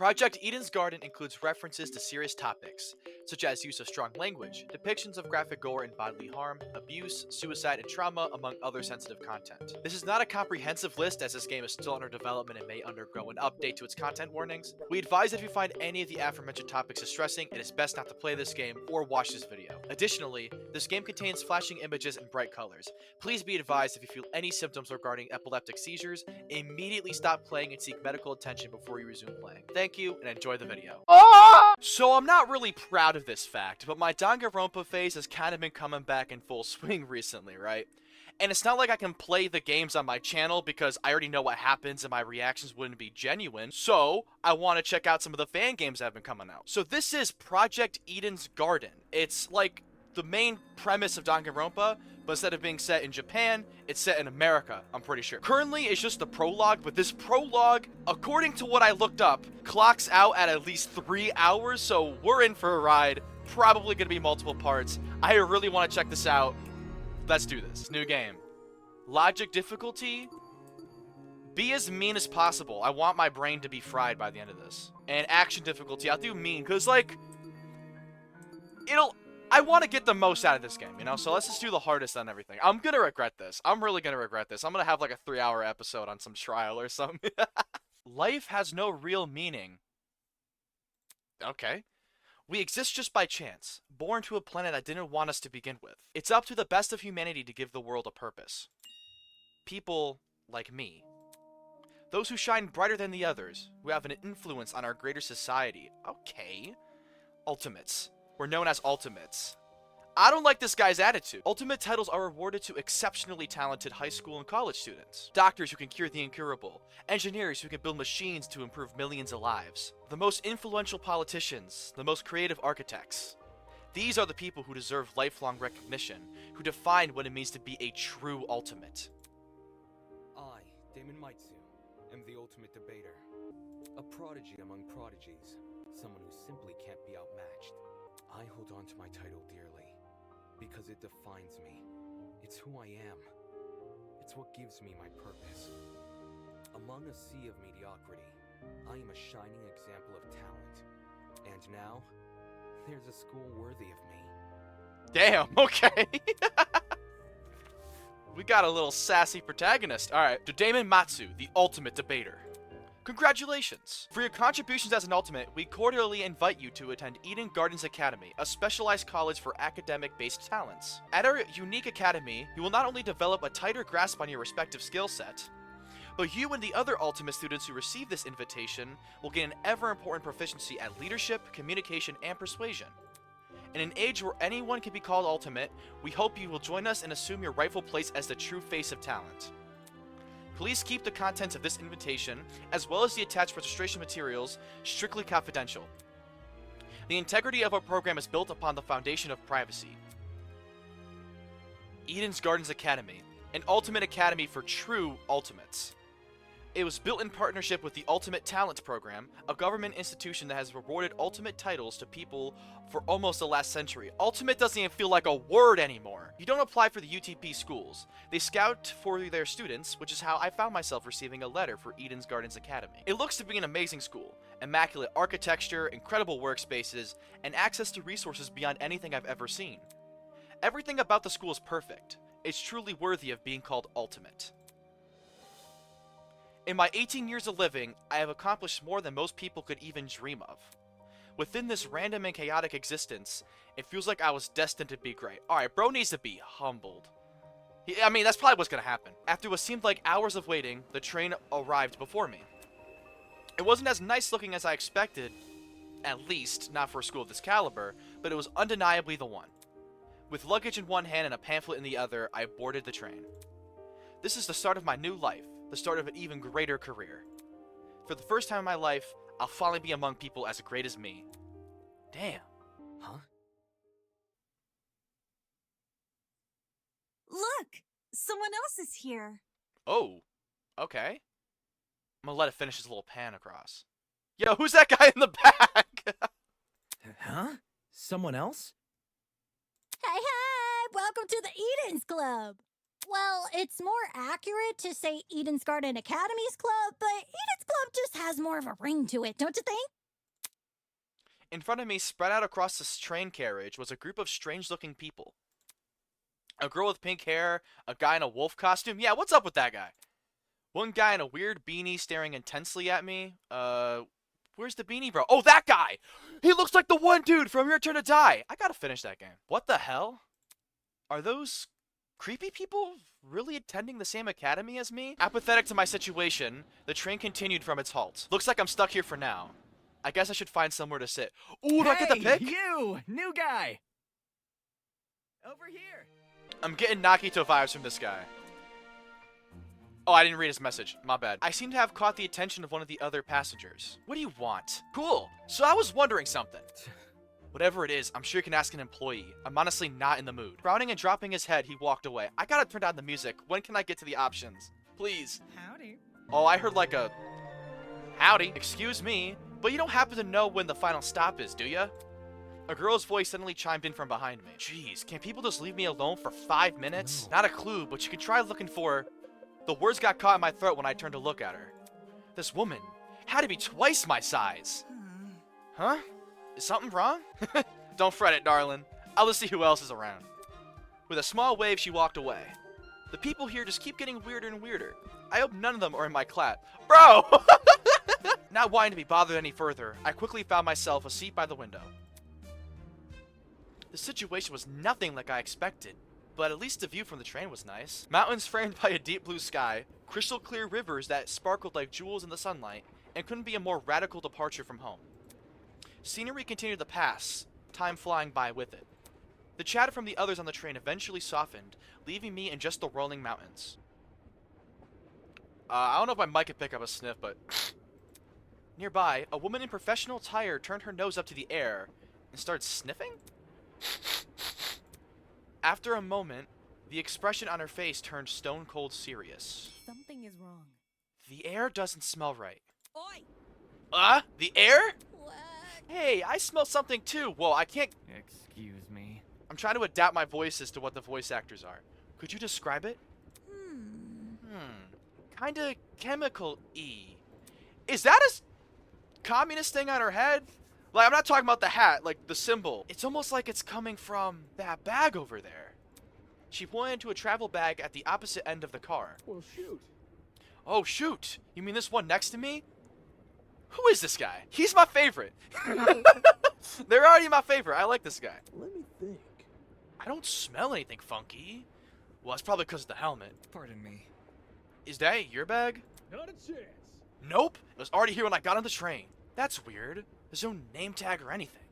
Project Eden's Garden includes references to serious topics, such as use of strong language, depictions of graphic gore and bodily harm, abuse, suicide, and trauma, among other sensitive content. This is not a comprehensive list as this game is still under development and may undergo an update to its content warnings. We advise that if you find any of the aforementioned topics distressing, it is best not to play this game or watch this video. Additionally, this game contains flashing images and bright colors. Please be advised if you feel any symptoms regarding epileptic seizures, immediately stop playing and seek medical attention before you resume playing. Thank you, and enjoy the video. So I'm not really proud of this fact, but my Danganronpa phase has kind of been coming back in full swing recently, right? And it's not like I can play the games on my channel because I already know what happens and my reactions wouldn't be genuine, so I want to check out some of the fan games that have been coming out. So this is Project Eden's Garden. It's like the main premise of Danganronpa, but instead of being set in Japan, it's set in America, I'm pretty sure. Currently, it's just the prologue, but this prologue, according to what I looked up, clocks out at least 3 hours, so we're in for a ride. Probably gonna be multiple parts. I really want to check this out. Let's do this. New game. Logic difficulty. Be as mean as possible. I want my brain to be fried by the end of this. And action difficulty, I'll do mean, because, like, I want to get the most out of this game, you know? So let's just do the hardest on everything. I'm going to regret this. I'm really going to regret this. I'm going to have like a 3-hour episode on some trial or something. Life has no real meaning. Okay. We exist just by chance, born to a planet that didn't want us to begin with. It's up to the best of humanity to give the world a purpose. People like me. Those who shine brighter than the others, who have an influence on our greater society. Okay. Ultimates. We're known as Ultimates. I don't like this guy's attitude. Ultimate titles are awarded to exceptionally talented high school and college students. Doctors who can cure the incurable. Engineers who can build machines to improve millions of lives. The most influential politicians. The most creative architects. These are the people who deserve lifelong recognition, who define what it means to be a true ultimate. I, Damon Maitsu, am the ultimate debater. A prodigy among prodigies. Someone who simply can't be outmatched. I hold on to my title dearly, because it defines me. It's who I am. It's what gives me my purpose. Among a sea of mediocrity, I am a shining example of talent. And now, there's a school worthy of me. Damn, okay. We got a little sassy protagonist. Alright, to Damon Maitsu, the ultimate debater. Congratulations! For your contributions as an ultimate, we cordially invite you to attend Eden Gardens Academy, a specialized college for academic-based talents. At our unique academy, you will not only develop a tighter grasp on your respective skill set, but you and the other ultimate students who receive this invitation will gain an ever-important proficiency at leadership, communication, and persuasion. In an age where anyone can be called ultimate, we hope you will join us and assume your rightful place as the true face of talent. Please keep the contents of this invitation, as well as the attached registration materials, strictly confidential. The integrity of our program is built upon the foundation of privacy. Eden's Gardens Academy, an ultimate academy for true ultimates. It was built in partnership with the Ultimate Talent Program, a government institution that has rewarded ultimate titles to people for almost the last century. Ultimate doesn't even feel like a word anymore. You don't apply for the UTP schools. They scout for their students, which is how I found myself receiving a letter for Eden's Gardens Academy. It looks to be an amazing school. Immaculate architecture, incredible workspaces, and access to resources beyond anything I've ever seen. Everything about the school is perfect. It's truly worthy of being called ultimate. In my 18 years of living, I have accomplished more than most people could even dream of. Within this random and chaotic existence, it feels like I was destined to be great. Alright, bro needs to be humbled. I mean, that's probably what's gonna happen. After what seemed like hours of waiting, the train arrived before me. It wasn't as nice looking as I expected, at least not for a school of this caliber, but it was undeniably the one. With luggage in one hand and a pamphlet in the other, I boarded the train. This is the start of my new life. The start of an even greater career. For the first time in my life, I'll finally be among people as great as me. Damn. Huh? Look! Someone else is here. Oh. Okay. I'm gonna let it finish his little pan across. Yo, who's that guy in the back? Huh? Someone else? Hey, hey! Welcome to the Eden's Club! Well, it's more accurate to say Eden's Garden Academy's club, but Eden's club just has more of a ring to it, don't you think? In front of me, spread out across this train carriage, was a group of strange-looking people. A girl with pink hair, a guy in a wolf costume. Yeah, what's up with that guy? One guy in a weird beanie staring intensely at me. Where's the beanie bro? Oh, that guy! He looks like the one dude from Your Turn to Die! I gotta finish that game. What the hell? Are those creepy people really attending the same academy as me? Apathetic to my situation, the train continued from its halt. Looks like I'm stuck here for now. I guess I should find somewhere to sit. Ooh, do I get the pick? You! New guy! Over here! I'm getting Nakito vibes from this guy. Oh, I didn't read his message. My bad. I seem to have caught the attention of one of the other passengers. What do you want? Cool. So I was wondering something. Whatever it is, I'm sure you can ask an employee. I'm honestly not in the mood. Frowning and dropping his head, he walked away. I gotta turn down the music. When can I get to the options? Please. Howdy. Oh, I heard like a... Howdy. Excuse me, but you don't happen to know when the final stop is, do ya? A girl's voice suddenly chimed in from behind me. Jeez, can people just leave me alone for 5 minutes? Not a clue, but you can try looking for... The words got caught in my throat when I turned to look at her. This woman had to be twice my size. Huh? Is something wrong? Don't fret it, darling. I'll just see who else is around. With a small wave, she walked away. The people here just keep getting weirder and weirder. I hope none of them are in my class. Bro! Not wanting to be bothered any further, I quickly found myself a seat by the window. The situation was nothing like I expected, but at least the view from the train was nice. Mountains framed by a deep blue sky, crystal clear rivers that sparkled like jewels in the sunlight, and couldn't be a more radical departure from home. Scenery continued to pass, time flying by with it. The chatter from the others on the train eventually softened, leaving me in just the rolling mountains. I don't know if my mic could pick up a sniff, but... Nearby, a woman in professional attire turned her nose up to the air and started sniffing? After a moment, the expression on her face turned stone cold serious. Something is wrong. The air doesn't smell right. Oi! The air? What? Hey, I smell something too. Whoa, I can't... Excuse me. I'm trying to adapt my voices to what the voice actors are. Could you describe it? Kinda chemical-y. Is that a communist thing on her head? Like, I'm not talking about the hat, like the symbol. It's almost like it's coming from that bag over there. She pointed to a travel bag at the opposite end of the car. Well, shoot. Oh, shoot. You mean this one next to me? Who is this guy? He's my favorite. They're already my favorite. I like this guy. Let me think. I don't smell anything funky. Well, it's probably because of the helmet. Pardon me. Is that your bag? Not a chance. Nope. It was already here when I got on the train. That's weird. There's no name tag or anything.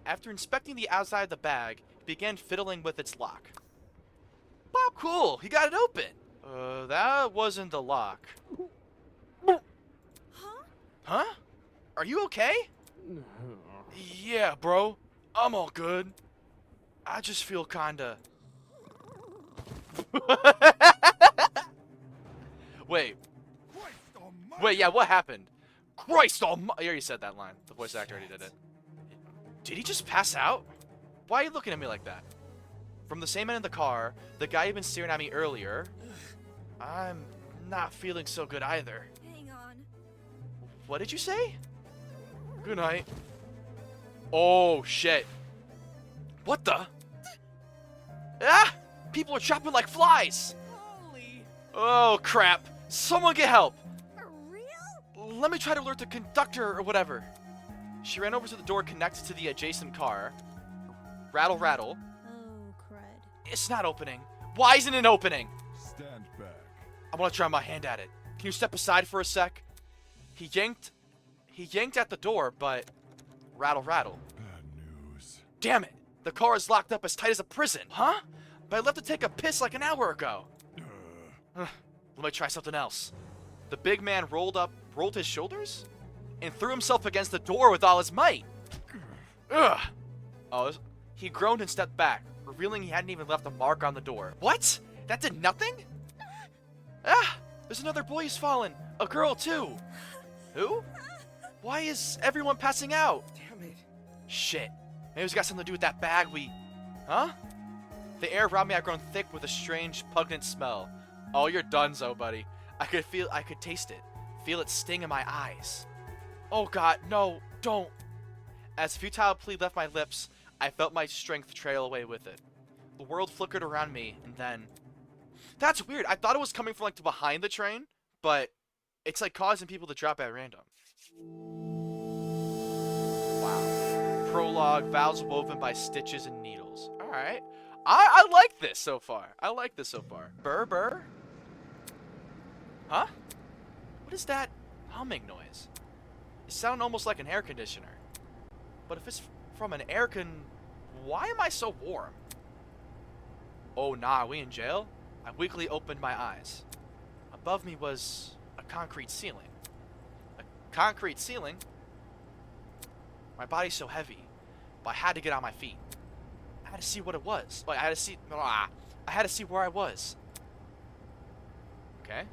After inspecting the outside of the bag, he began fiddling with its lock. Bob, cool. He got it open. That wasn't the lock. Huh? Huh? Are you okay? Yeah, bro. I'm all good. I just feel kinda... Wait, yeah, what happened? Christ almighty! I already said that line. The voice actor already did it. Did he just pass out? Why are you looking at me like that? From the same end of the car, the guy who'd been staring at me earlier. I'm not feeling so good either. Hang on. What did you say? Good night. Oh, shit. What the? Ah! People are chopping like flies! Holy. Oh, crap. Someone get help! For real? Let me try to alert the conductor or whatever. She ran over to the door connected to the adjacent car. Rattle, rattle. Oh, crud. It's not opening. Why isn't it opening? Stand back. I want to try my hand at it. Can you step aside for a sec? He yanked at the door, but... Rattle, rattle. Bad news. Damn it! The car is locked up as tight as a prison. Huh? But I left to take a piss like an hour ago. Let me try something else. The big man rolled his shoulders, and threw himself against the door with all his might. Ugh. Oh, he groaned and stepped back, revealing he hadn't even left a mark on the door. What? That did nothing? Ah! There's another boy who's fallen. A girl, too. Who? Why is everyone passing out? Damn it. Shit. Maybe it's got something to do with that bag we... Huh? The air around me had grown thick with a strange, pungent smell. Oh, you're donezo, buddy. I could taste it. Feel it sting in my eyes. Oh god, no, don't. As a futile plea left my lips, I felt my strength trail away with it. The world flickered around me, and then... That's weird. I thought it was coming from, like, behind the train, but it's, like, causing people to drop at random. Wow. Prologue, vows woven by stitches and needles. Alright. I like this so far. I like this so far. Burr? Huh? What is that humming noise? It sounded almost like an air conditioner. But if it's from an why am I so warm? Oh nah, we in jail? I weakly opened my eyes. Above me was a concrete ceiling. A concrete ceiling? My body's so heavy, but I had to get on my feet. I had to see what it was. Like, I had to see where I was. Okay.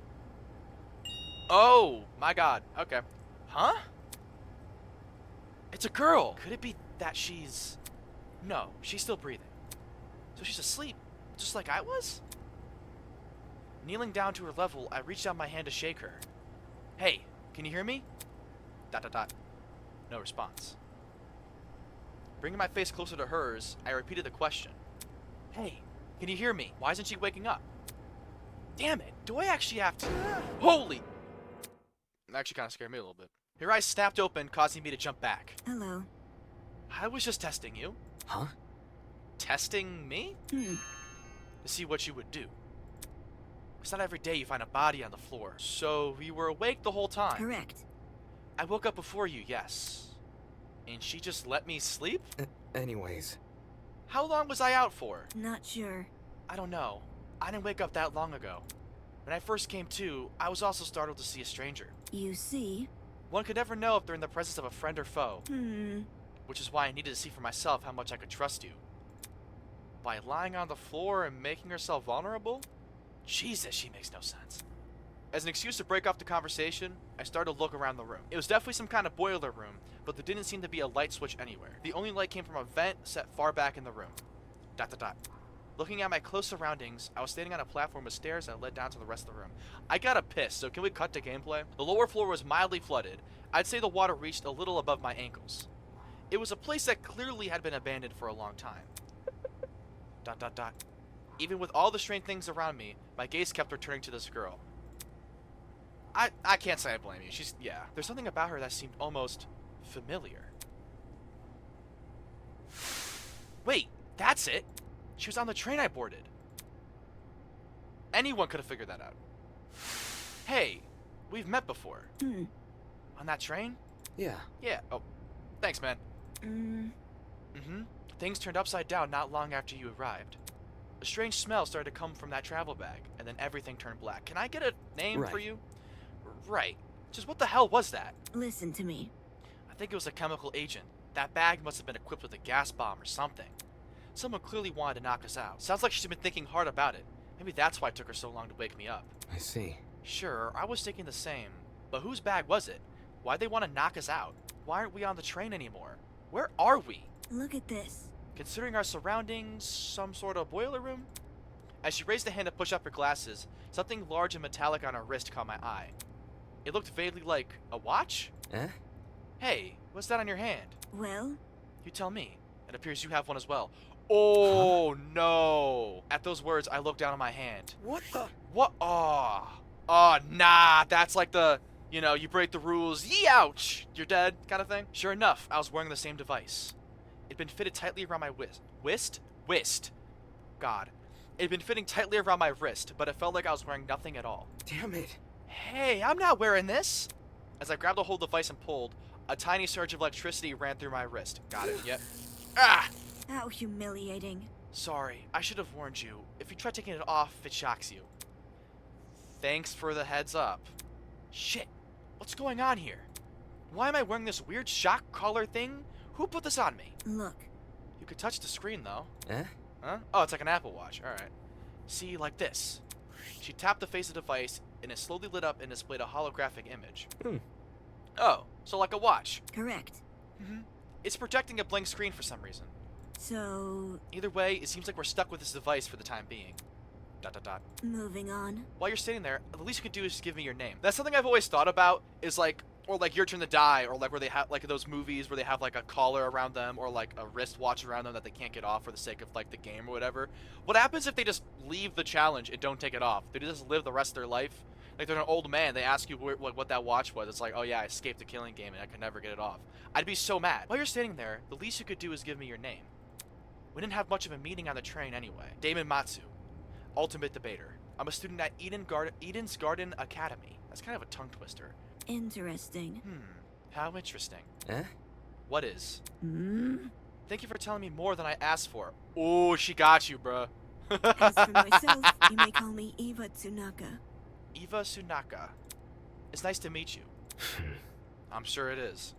Oh, my god. Okay. Huh? It's a girl. Could it be that she's... No, she's still breathing. So she's asleep, just like I was? Kneeling down to her level, I reached out my hand to shake her. Hey, can you hear me? ... No response. Bringing my face closer to hers, I repeated the question. Hey, can you hear me? Why isn't she waking up? Damn it, do I actually have to... Holy... That actually kind of scared me a little bit. Her eyes snapped open, causing me to jump back. Hello. I was just testing you. Huh? Testing me? To see what you would do. It's not every day you find a body on the floor. So, you were awake the whole time? Correct. I woke up before you, yes. And she just let me sleep? Anyways. How long was I out for? Not sure. I don't know. I didn't wake up that long ago. When I first came to, I was also startled to see a stranger. You see? One could never know if they're in the presence of a friend or foe. Which is why I needed to see for myself how much I could trust you. By lying on the floor and making herself vulnerable? Jesus, she makes no sense. As an excuse to break off the conversation, I started to look around the room. It was definitely some kind of boiler room, but there didn't seem to be a light switch anywhere. The only light came from a vent set far back in the room. ... Looking at my close surroundings, I was standing on a platform with stairs that led down to the rest of the room. I gotta piss, so can we cut to gameplay? The lower floor was mildly flooded. I'd say the water reached a little above my ankles. It was a place that clearly had been abandoned for a long time. ... Even with all the strange things around me, my gaze kept returning to this girl. I can't say I blame you. Yeah. There's something about her that seemed almost familiar. Wait, that's it. She was on the train I boarded. Anyone could have figured that out. Hey, we've met before. On that train? Yeah. Yeah. Oh, thanks, man. Things turned upside down not long after you arrived. A strange smell started to come from that travel bag, and then everything turned black. Can I get a name for you? Right. Just what the hell was that? Listen to me. I think it was a chemical agent. That bag must have been equipped with a gas bomb or something. Someone clearly wanted to knock us out. Sounds like she's been thinking hard about it. Maybe that's why it took her so long to wake me up. I see. Sure, I was thinking the same. But whose bag was it? Why'd they want to knock us out? Why aren't we on the train anymore? Where are we? Look at this. Considering our surroundings, some sort of boiler room? As she raised a hand to push up her glasses, something large and metallic on her wrist caught my eye. It looked vaguely like a watch? Hey, what's that on your hand? Well? You tell me. It appears you have one as well. Oh, no. At those words, I looked down at my hand. What the? What? Oh, nah. That's like the, you break the rules. Yee, ouch. You're dead kind of thing. Sure enough, I was wearing the same device. It'd been fitted tightly around my wrist. God. It'd been fitting tightly around my wrist, but it felt like I was wearing nothing at all. Damn it. Hey, I'm not wearing this. As I grabbed a hold of the device and pulled, a tiny surge of electricity ran through my wrist. Got it, yep. Ah! How humiliating. Sorry, I should have warned you. If you try taking it off, it shocks you. Thanks for the heads up. Shit, what's going on here? Why am I wearing this weird shock collar thing? Who put this on me? Look. You could touch the screen, though. Huh? Oh, it's like an Apple Watch. Alright. See, like this. She tapped the face of the device, and it slowly lit up and displayed a holographic image. Oh, so like a watch. Correct. It's projecting a blank screen for some reason. So, Either way, it seems like we're stuck with this device for the time being. ... moving on. While you're sitting there, the least you can do is just give me your name. That's something I've always thought about, is like, or like Your Turn to Die, or like where they have, like those movies where they have like a collar around them, or like a wristwatch around them that they can't get off for the sake of like the game or whatever. What happens if they just leave the challenge and don't take it off? They just live the rest of their life? Like they're an old man, they ask you what that watch was. It's like, oh yeah, I escaped a killing game and I could never get it off. I'd be so mad. While you're standing there, the least you could do is give me your name. We didn't have much of a meeting on the train anyway. Damon Maitsu, ultimate debater. I'm a student at Eden's Garden Academy. That's kind of a tongue twister. Interesting. How interesting. Eh? What is? Hmm? Thank you for telling me more than I asked for. Oh, she got you, bruh. As for myself, you may call me Eva Tsunaka. Eva Tsunaka. It's nice to meet you. I'm sure it is.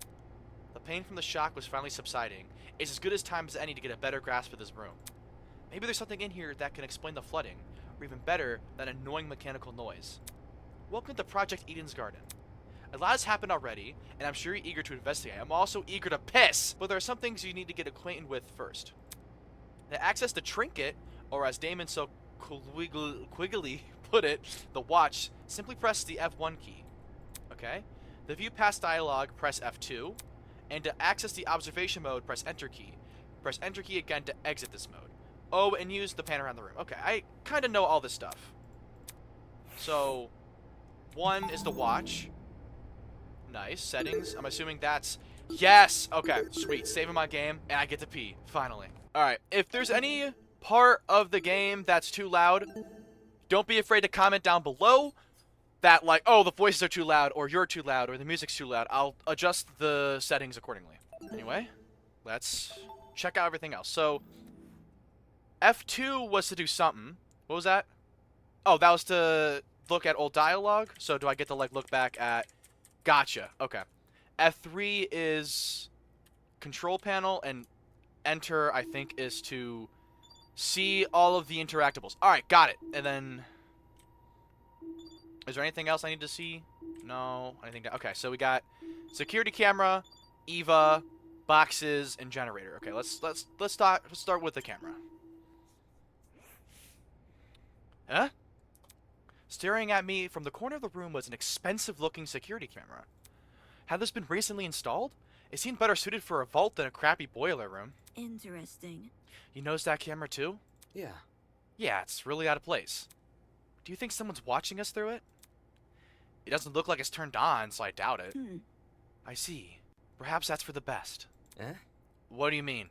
The pain from the shock was finally subsiding. It's as good as time as any to get a better grasp of this room. Maybe there's something in here that can explain the flooding, or even better, that annoying mechanical noise. Welcome to Project Eden's Garden. A lot has happened already, and I'm sure you're eager to investigate. I'm also eager to piss, but there are some things you need to get acquainted with first. To access the trinket, or as Damon so quiggly put it, the watch, simply press the F1 key. Okay? To view past dialogue, press F2, and to access the observation mode, press Enter key. Press Enter key again to exit this mode. Oh, and use the pan around the room. Okay, I kind of know all this stuff. So, 1 is the watch. Nice. Settings. I'm assuming that's... Yes! Okay, sweet. Saving my game, and I get to pee. Finally. Alright, if there's any part of the game that's too loud, don't be afraid to comment down below that, like, oh, the voices are too loud, or you're too loud, or the music's too loud. I'll adjust the settings accordingly. Anyway, let's check out everything else. So, F2 was to do something. What was that? Oh, that was to look at old dialogue. So do I get to, like, look back at... Gotcha. Okay. F3 is control panel, and enter, I think, is to see all of the interactables. Alright, got it. And then... Is there anything else I need to see? No. Anything? Okay, so we got security camera, Eva, boxes, and generator. Okay, let's start with the camera. Huh? Staring at me from the corner of the room was an expensive-looking security camera. Had this been recently installed? It seemed better suited for a vault than a crappy boiler room. Interesting. You noticed that camera too? Yeah. Yeah, it's really out of place. Do you think someone's watching us through it? It doesn't look like it's turned on, so I doubt it. I see. Perhaps that's for the best. Eh? What do you mean?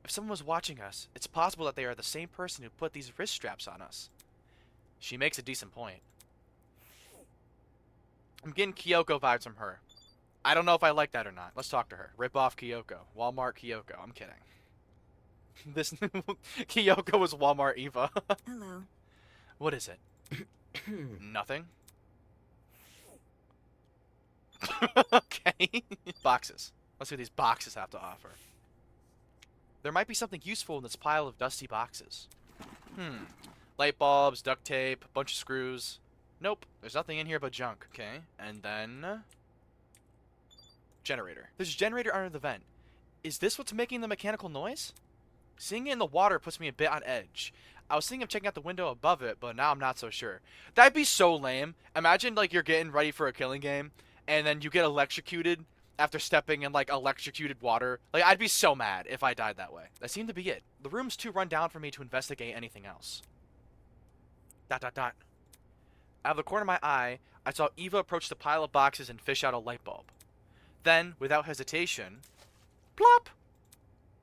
If someone was watching us, it's possible that they are the same person who put these wrist straps on us. She makes a decent point. I'm getting Kyoko vibes from her. I don't know if I like that or not. Let's talk to her. Rip off Kyoko. Walmart Kyoko. I'm kidding. This Kyoko was Walmart Eva. Hello. What is it? Nothing? Okay. Boxes. Let's see what these boxes have to offer. There might be something useful in this pile of dusty boxes. Light bulbs, duct tape, bunch of screws. Nope, there's nothing in here but junk. Okay, and then... Generator. There's a generator under the vent. Is this what's making the mechanical noise? Seeing it in the water puts me a bit on edge. I was thinking of checking out the window above it, but now I'm not so sure. That'd be so lame. Imagine, like, you're getting ready for a killing game, and then you get electrocuted after stepping in, like, electrocuted water. Like, I'd be so mad if I died that way. That seemed to be it. The room's too run down for me to investigate anything else. ... Out of the corner of my eye, I saw Eva approach the pile of boxes and fish out a light bulb. Then, without hesitation, plop!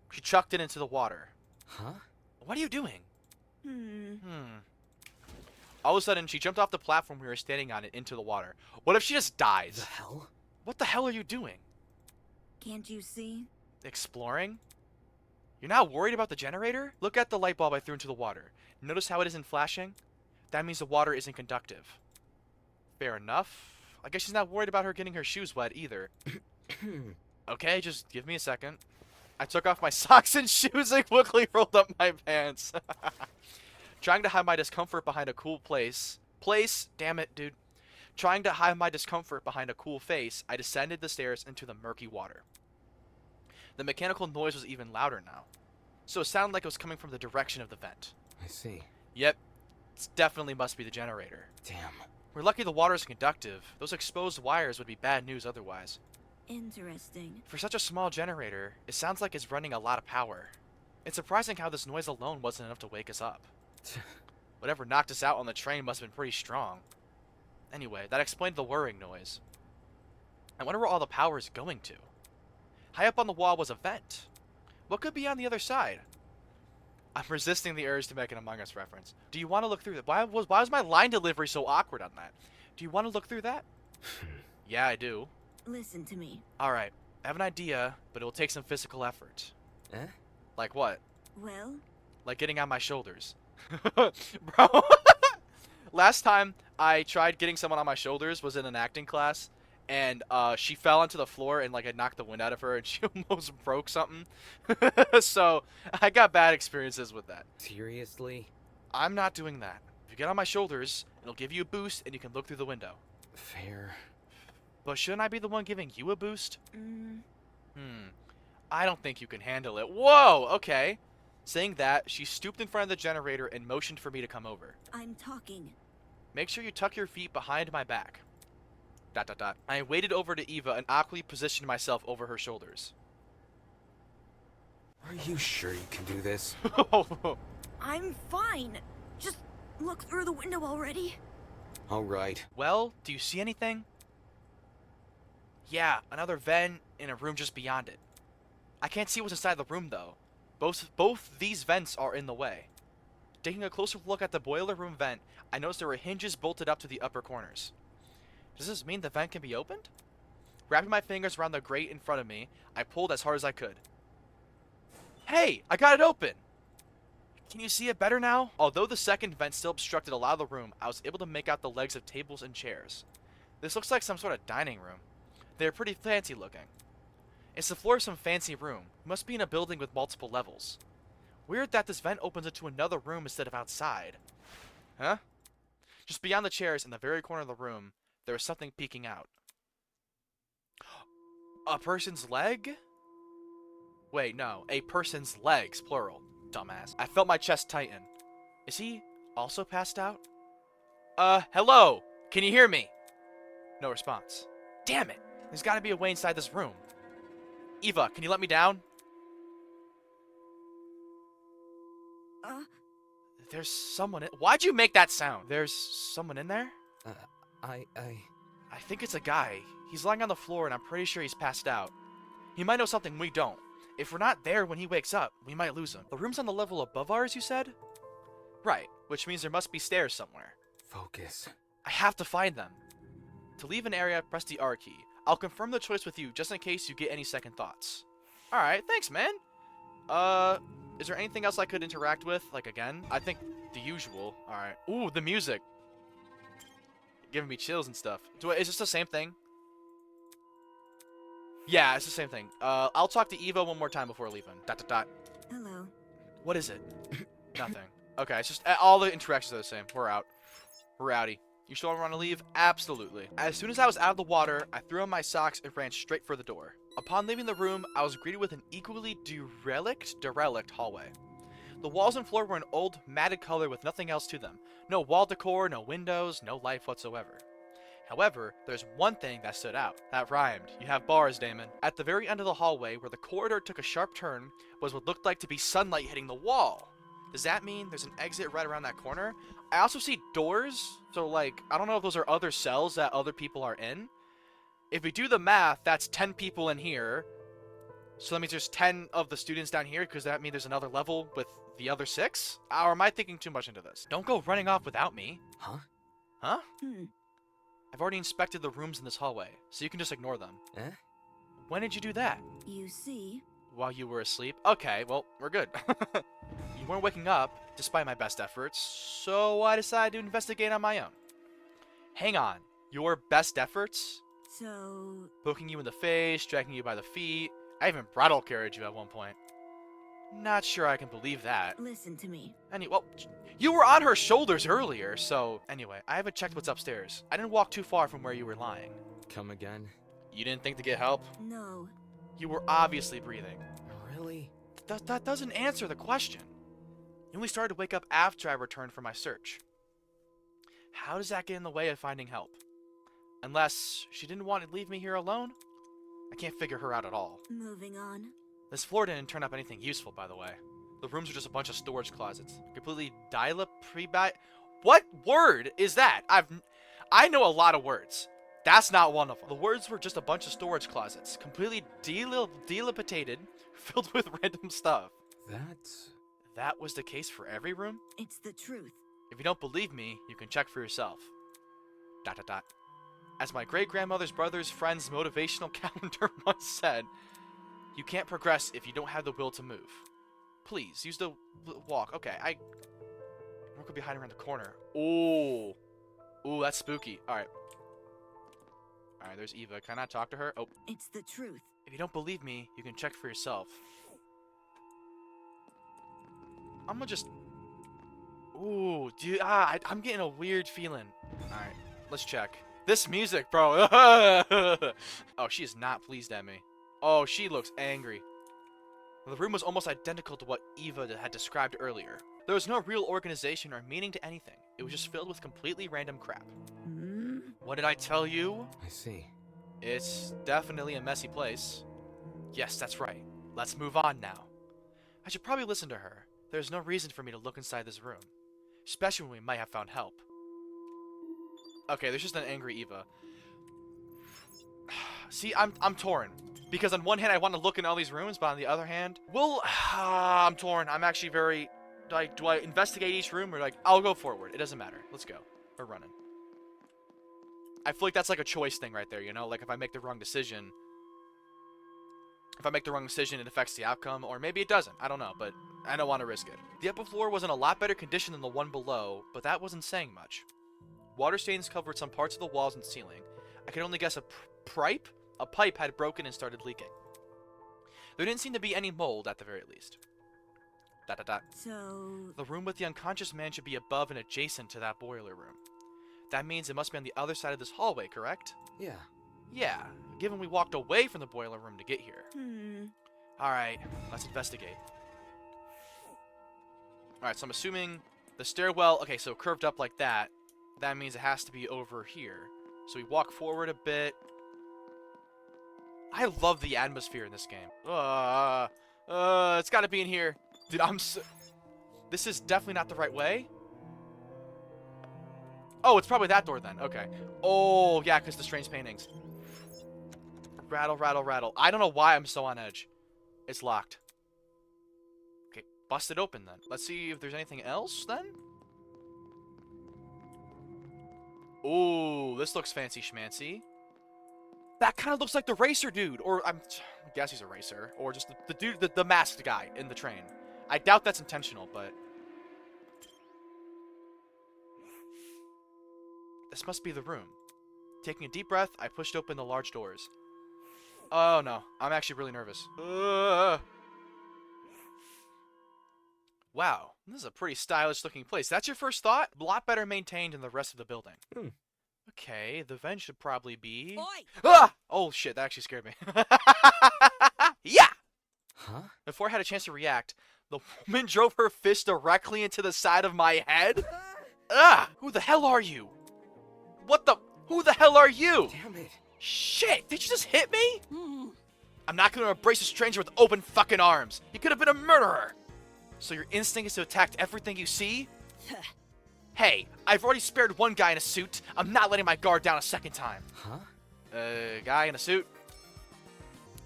She chucked it into the water. Huh? What are you doing? All of a sudden, she jumped off the platform we were standing on and into the water. What if she just dies? The hell? What the hell are you doing? Can't you see? Exploring? You're not worried about the generator? Look at the light bulb I threw into the water. Notice how it isn't flashing? That means the water isn't conductive. Fair enough. I guess she's not worried about her getting her shoes wet either. Okay, just give me a second. I took off my socks and shoes and quickly rolled up my pants. Trying to hide my discomfort behind a cool damn it, dude. Trying to hide my discomfort behind a cool face, I descended the stairs into the murky water. The mechanical noise was even louder now. so it sounded like it was coming from the direction of the vent. I see. Yep, it definitely must be the generator. Damn. We're lucky the water is conductive. Those exposed wires would be bad news otherwise. Interesting. For such a small generator, it sounds like it's running a lot of power. It's surprising how this noise alone wasn't enough to wake us up. Whatever knocked us out on the train must have been pretty strong. Anyway, that explained the whirring noise. I wonder where all the power is going to. High up on the wall was a vent. What could be on the other side? I'm resisting the urge to make an Among Us reference. Do you want to look through that? Why was my line delivery so awkward on that? Do you want to look through that? Yeah, I do. Listen to me. Alright, I have an idea, but it will take some physical effort. Eh? Like what? Well, Like getting on my shoulders. Bro, last time I tried getting someone on my shoulders was in an acting class, and she fell onto the floor and like I knocked the wind out of her and she almost broke something. So I got bad experiences with that. Seriously? I'm not doing that. If you get on my shoulders, it'll give you a boost and you can look through the window. Fair. But shouldn't I be the one giving you a boost? I don't think you can handle it. Whoa, okay. Saying that, she stooped in front of the generator and motioned for me to come over. I'm talking. Make sure you tuck your feet behind my back. ... I waded over to Eva and awkwardly positioned myself over her shoulders. Are you sure you can do this? I'm fine. Just look through the window already. Alright. Well, do you see anything? Yeah, another vent in a room just beyond it. I can't see what's inside the room though. Both these vents are in the way. Taking a closer look at the boiler room vent, I noticed there were hinges bolted up to the upper corners. Does this mean the vent can be opened? Wrapping my fingers around the grate in front of me, I pulled as hard as I could. Hey, I got it open! Can you see it better now? Although the second vent still obstructed a lot of the room, I was able to make out the legs of tables and chairs. This looks like some sort of dining room. They're pretty fancy looking. It's the floor of some fancy room. It must be in a building with multiple levels. Weird that this vent opens into another room instead of outside. Huh? Just beyond the chairs in the very corner of the room, there was something peeking out. A person's leg? Wait, no. A person's legs, plural. Dumbass. I felt my chest tighten. Is he also passed out? Hello? Can you hear me? No response. Damn it! There's gotta be a way inside this room. Eva, can you let me down? There's someone in— Why'd you make that sound? There's someone in there? I think it's a guy. He's lying on the floor and I'm pretty sure he's passed out. He might know something we don't. If we're not there when he wakes up, we might lose him. The room's on the level above ours, you said? Right, which means there must be stairs somewhere. Focus. I have to find them. To leave an area, press the R key. I'll confirm the choice with you just in case you get any second thoughts. Alright, thanks, man. Is there anything else I could interact with? Like, again? I think the usual. Alright. Ooh, the music. Giving me chills and stuff. Is this the same thing? Yeah, it's the same thing. I'll talk to Eva one more time before leaving. ... Hello. What is it? Nothing. Okay, it's just all the interactions are the same. We're out. We're outie. You sure want to leave? Absolutely. As soon as I was out of the water, I threw on my socks and ran straight for the door. Upon leaving the room, I was greeted with an equally derelict hallway. The walls and floor were an old, matted color with nothing else to them. No wall decor, no windows, no life whatsoever. However, there's one thing that stood out. That rhymed. You have bars, Damon. At the very end of the hallway, where the corridor took a sharp turn, was what looked like to be sunlight hitting the wall. Does that mean there's an exit right around that corner? I also see doors, so like, I don't know if those are other cells that other people are in. If we do the math, that's 10 people in here. So that means there's 10 of the students down here, because that means there's another level with the other 6? Or am I thinking too much into this? Don't go running off without me. Huh? Huh? I've already inspected the rooms in this hallway, so you can just ignore them. Eh? When did you do that? You see? While you were asleep? Okay, well, we're good. You weren't waking up, despite my best efforts, so I decided to investigate on my own. Hang on, your best efforts? So, Poking you in the face, dragging you by the feet. I even bridal carried you at one point. Not sure I can believe that. listen to me. Well, you were on her shoulders earlier, so... Anyway, I haven't checked what's upstairs. I didn't walk too far from where you were lying. Come again? You didn't think to get help? No. You were obviously breathing. Really? that doesn't answer the question. You only started to wake up after I returned from my search. How does that get in the way of finding help? Unless she didn't want to leave me here alone? I can't figure her out at all. Moving on. This floor didn't turn up anything useful, by the way. The rooms are just a bunch of storage closets. Completely What word is that? I know a lot of words. That's not one of them. The words were just a bunch of storage closets. Completely dilapidated, filled with random stuff. That was the case for every room? It's the truth. If you don't believe me, you can check for yourself. ... As my great-grandmother's brother's friend's motivational calendar once said, you can't progress if you don't have the will to move. Please, use the walk. Okay, We're gonna be hiding around the corner. Ooh. Ooh, that's spooky. Alright. Alright, there's Eva. Can I not talk to her? Oh. It's the truth. If you don't believe me, you can check for yourself. I'm gonna just... Ooh, dude. I'm getting a weird feeling. Alright, let's check. This music, bro. Oh, she is not pleased at me. Oh, she looks angry. The room was almost identical to what Eva had described earlier. There was no real organization or meaning to anything. It was just filled with completely random crap. What did I tell you? I see. It's definitely a messy place. Yes, that's right. Let's move on now. I should probably listen to her. There's no reason for me to look inside this room. Especially when we might have found help. Okay, there's just an angry Eva. See, I'm torn. Because on one hand, I want to look in all these rooms, but on the other hand... Well, I'm torn. I'm actually very... Like, do I investigate each room, or like... I'll go forward. It doesn't matter. Let's go. We're running. I feel like that's like a choice thing right there, you know? Like, if I make the wrong decision... If I make the wrong decision, it affects the outcome, or maybe it doesn't. I don't know, but I don't want to risk it. The upper floor was in a lot better condition than the one below, but that wasn't saying much. Water stains covered some parts of the walls and ceiling. I could only guess a pipe had broken and started leaking. There didn't seem to be any mold, at the very least. ... So... The room with the unconscious man should be above and adjacent to that boiler room. That means it must be on the other side of this hallway, correct? Yeah. Yeah, given we walked away from the boiler room to get here. Alright, let's investigate. Alright, so I'm assuming the stairwell... Okay, so curved up like that. That means it has to be over here. So we walk forward a bit. I love the atmosphere in this game. It's gotta be in here. Dude, this is definitely not the right way. Oh, it's probably that door then. Okay. Oh, yeah, because the strange paintings. Rattle, rattle, rattle. I don't know why I'm so on edge. It's locked. Okay, bust it open then. Let's see if there's anything else then. Ooh, this looks fancy schmancy. That kind of looks like the racer dude. Or I guess he's a racer. Or just the dude, the masked guy in the train. I doubt that's intentional, but... This must be the room. Taking a deep breath, I pushed open the large doors. Oh no, I'm actually really nervous. Wow, this is a pretty stylish looking place. That's your first thought? A lot better maintained than the rest of the building. Okay, the vent should probably be... Oi! Ah! Oh shit, that actually scared me. Yeah! Huh? Before I had a chance to react, the woman drove her fist directly into the side of my head. Ah! Who the hell are you? What the... Who the hell are you? Damn it. Shit, did you just hit me? I'm not gonna embrace a stranger with open fucking arms. You could have been a murderer. So your instinct is to attack everything you see? Hey, I've already spared one guy in a suit. I'm not letting my guard down a second time. Huh? Guy in a suit. ...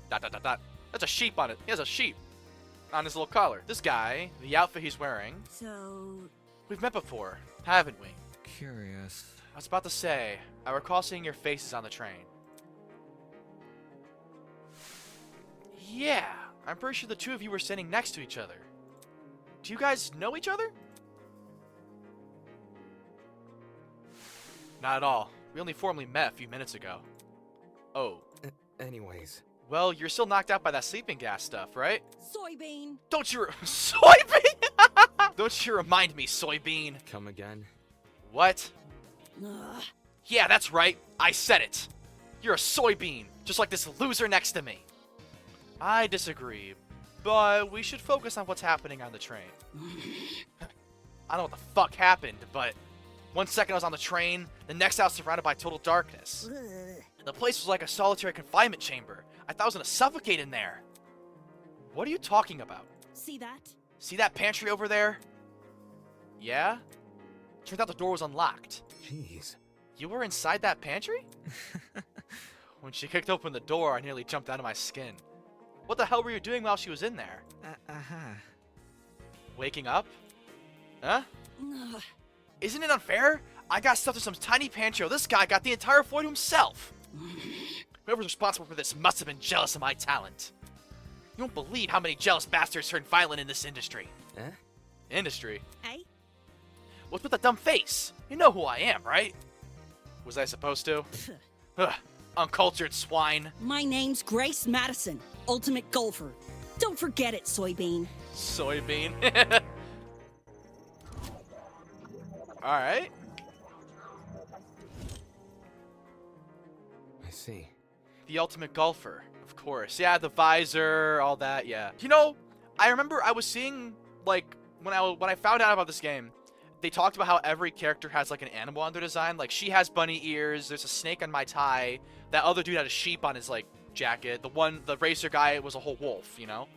That's a sheep on it. He has a sheep on his little collar. This guy, the outfit he's wearing... So... We've met before, haven't we? Curious. I was about to say, I recall seeing your faces on the train. Yeah, I'm pretty sure the two of you were standing next to each other. Do you guys know each other? Not at all. We only formally met a few minutes ago. Oh. Anyways. Well, you're still knocked out by that sleeping gas stuff, right? Soybean! Don't you... Soybean? Don't you remind me, Soybean. Come again? What? Ugh. Yeah, that's right. I said it. You're a soybean, just like this loser next to me. I disagree. But we should focus on what's happening on the train. I don't know what the fuck happened, but 1 second I was on the train, the next I was surrounded by total darkness. The place was like a solitary confinement chamber. I thought I was gonna suffocate in there. What are you talking about? See that? See that pantry over there? Yeah? Turned out the door was unlocked. Jeez. You were inside that pantry? When she kicked open the door, I nearly jumped out of my skin. What the hell were you doing while she was in there? Waking up? Huh? Isn't it unfair? I got stuffed in some tiny pantry. This guy got the entire floor to himself. Whoever's responsible for this must have been jealous of my talent. You won't believe how many jealous bastards turn violent in this industry. Huh? Industry? Hey? What's with the dumb face? You know who I am, right? Was I supposed to? Ugh, uncultured swine. My name's Grace Madison, ultimate golfer. Don't forget it, soybean. Soybean. Alright. I see. The ultimate golfer, of course. Yeah, the visor, all that, yeah. You know, I remember I was seeing, like, when I found out about this game, they talked about how every character has, like, an animal on their design. Like, she has bunny ears, there's a snake on my tie, that other dude had a sheep on his, like, jacket. The racer guy was a whole wolf, you know?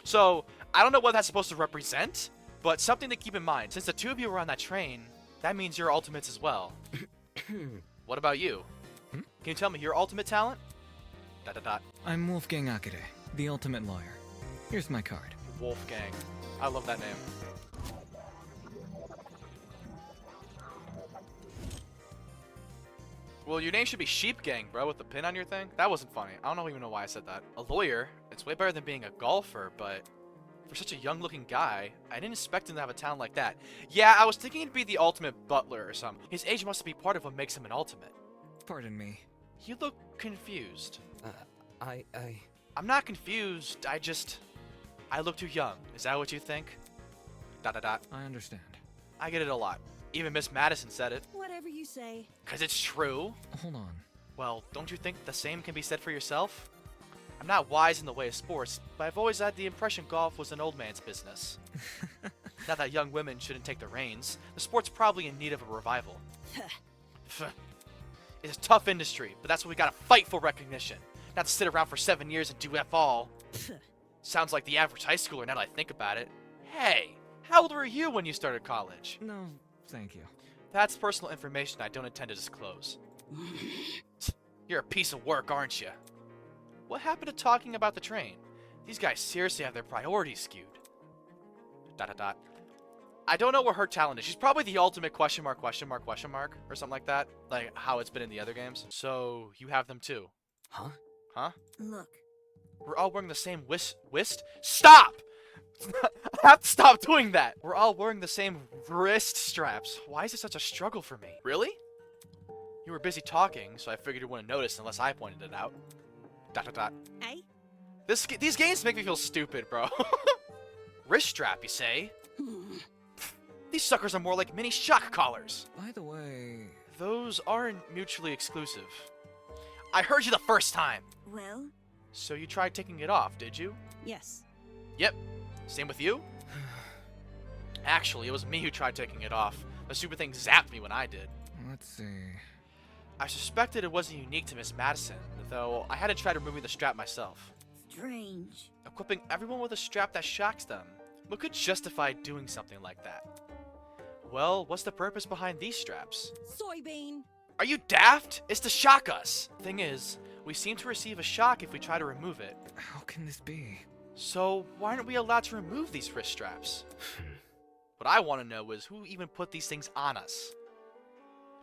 So, I don't know what that's supposed to represent, but something to keep in mind. Since the two of you were on that train, that means you're ultimates as well. What about you? Can you tell me your ultimate talent? ... I'm Wolfgang Akere, the ultimate lawyer. Here's my card. Wolfgang. I love that name. Well, your name should be Sheep Gang, bro, with the pin on your thing. That wasn't funny. I don't even know why I said that. A lawyer? It's way better than being a golfer, but for such a young-looking guy, I didn't expect him to have a talent like that. Yeah, I was thinking he'd be the ultimate butler or something. His age must be part of what makes him an ultimate. Pardon me. You look confused. I'm not confused. I look too young. Is that what you think? ... I understand. I get it a lot. Even Miss Madison said it. Whatever you say. 'Cause it's true. Hold on. Well, don't you think the same can be said for yourself? I'm not wise in the way of sports, but I've always had the impression golf was an old man's business. Not that young women shouldn't take the reins. The sport's probably in need of a revival. It's a tough industry, but that's what we gotta fight for recognition. Not to sit around for 7 years and do F all. Sounds like the average high schooler now that I think about it. Hey, how old were you when you started college? No, thank you. That's personal information I don't intend to disclose. You're a piece of work, aren't you? What happened to talking about the train? These guys seriously have their priorities skewed. ... I don't know what her talent is. She's probably the ultimate question mark, or something like that. Like how it's been in the other games. So, you have them too. Huh? Huh? Look, We're all wearing the same wrist? Stop! I have to stop doing that! We're all wearing the same wrist straps. Why is it such a struggle for me? Really? You were busy talking, so I figured you wouldn't notice unless I pointed it out. ... hey? These games make me feel stupid, bro. Wrist strap, you say? These suckers are more like mini shock collars. By the way... Those aren't mutually exclusive. I heard you the first time! Well, So you tried taking it off, did you? Yes. Yep. Same with you? Actually, it was me who tried taking it off. The stupid thing zapped me when I did. Let's see... I suspected it wasn't unique to Miss Madison, though I had to try removing the strap myself. strange. Equipping everyone with a strap that shocks them. What could justify doing something like that? Well, what's the purpose behind these straps? Soybean. Are you daft? It's to shock us! Thing is, we seem to receive a shock if we try to remove it. How can this be? So, why aren't we allowed to remove these wrist straps? What I want to know is who even put these things on us? ...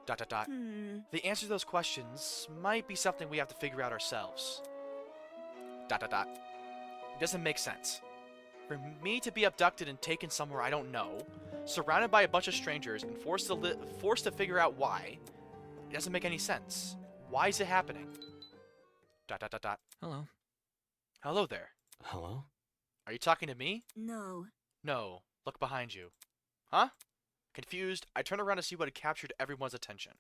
The answer to those questions might be something we have to figure out ourselves. ... It doesn't make sense. For me to be abducted and taken somewhere I don't know, surrounded by a bunch of strangers, and forced to figure out why, it doesn't make any sense. Why is it happening? ... Hello. Hello there. Hello? Are you talking to me? No. No. Look behind you. Huh? Confused, I turned around to see what had captured everyone's attention.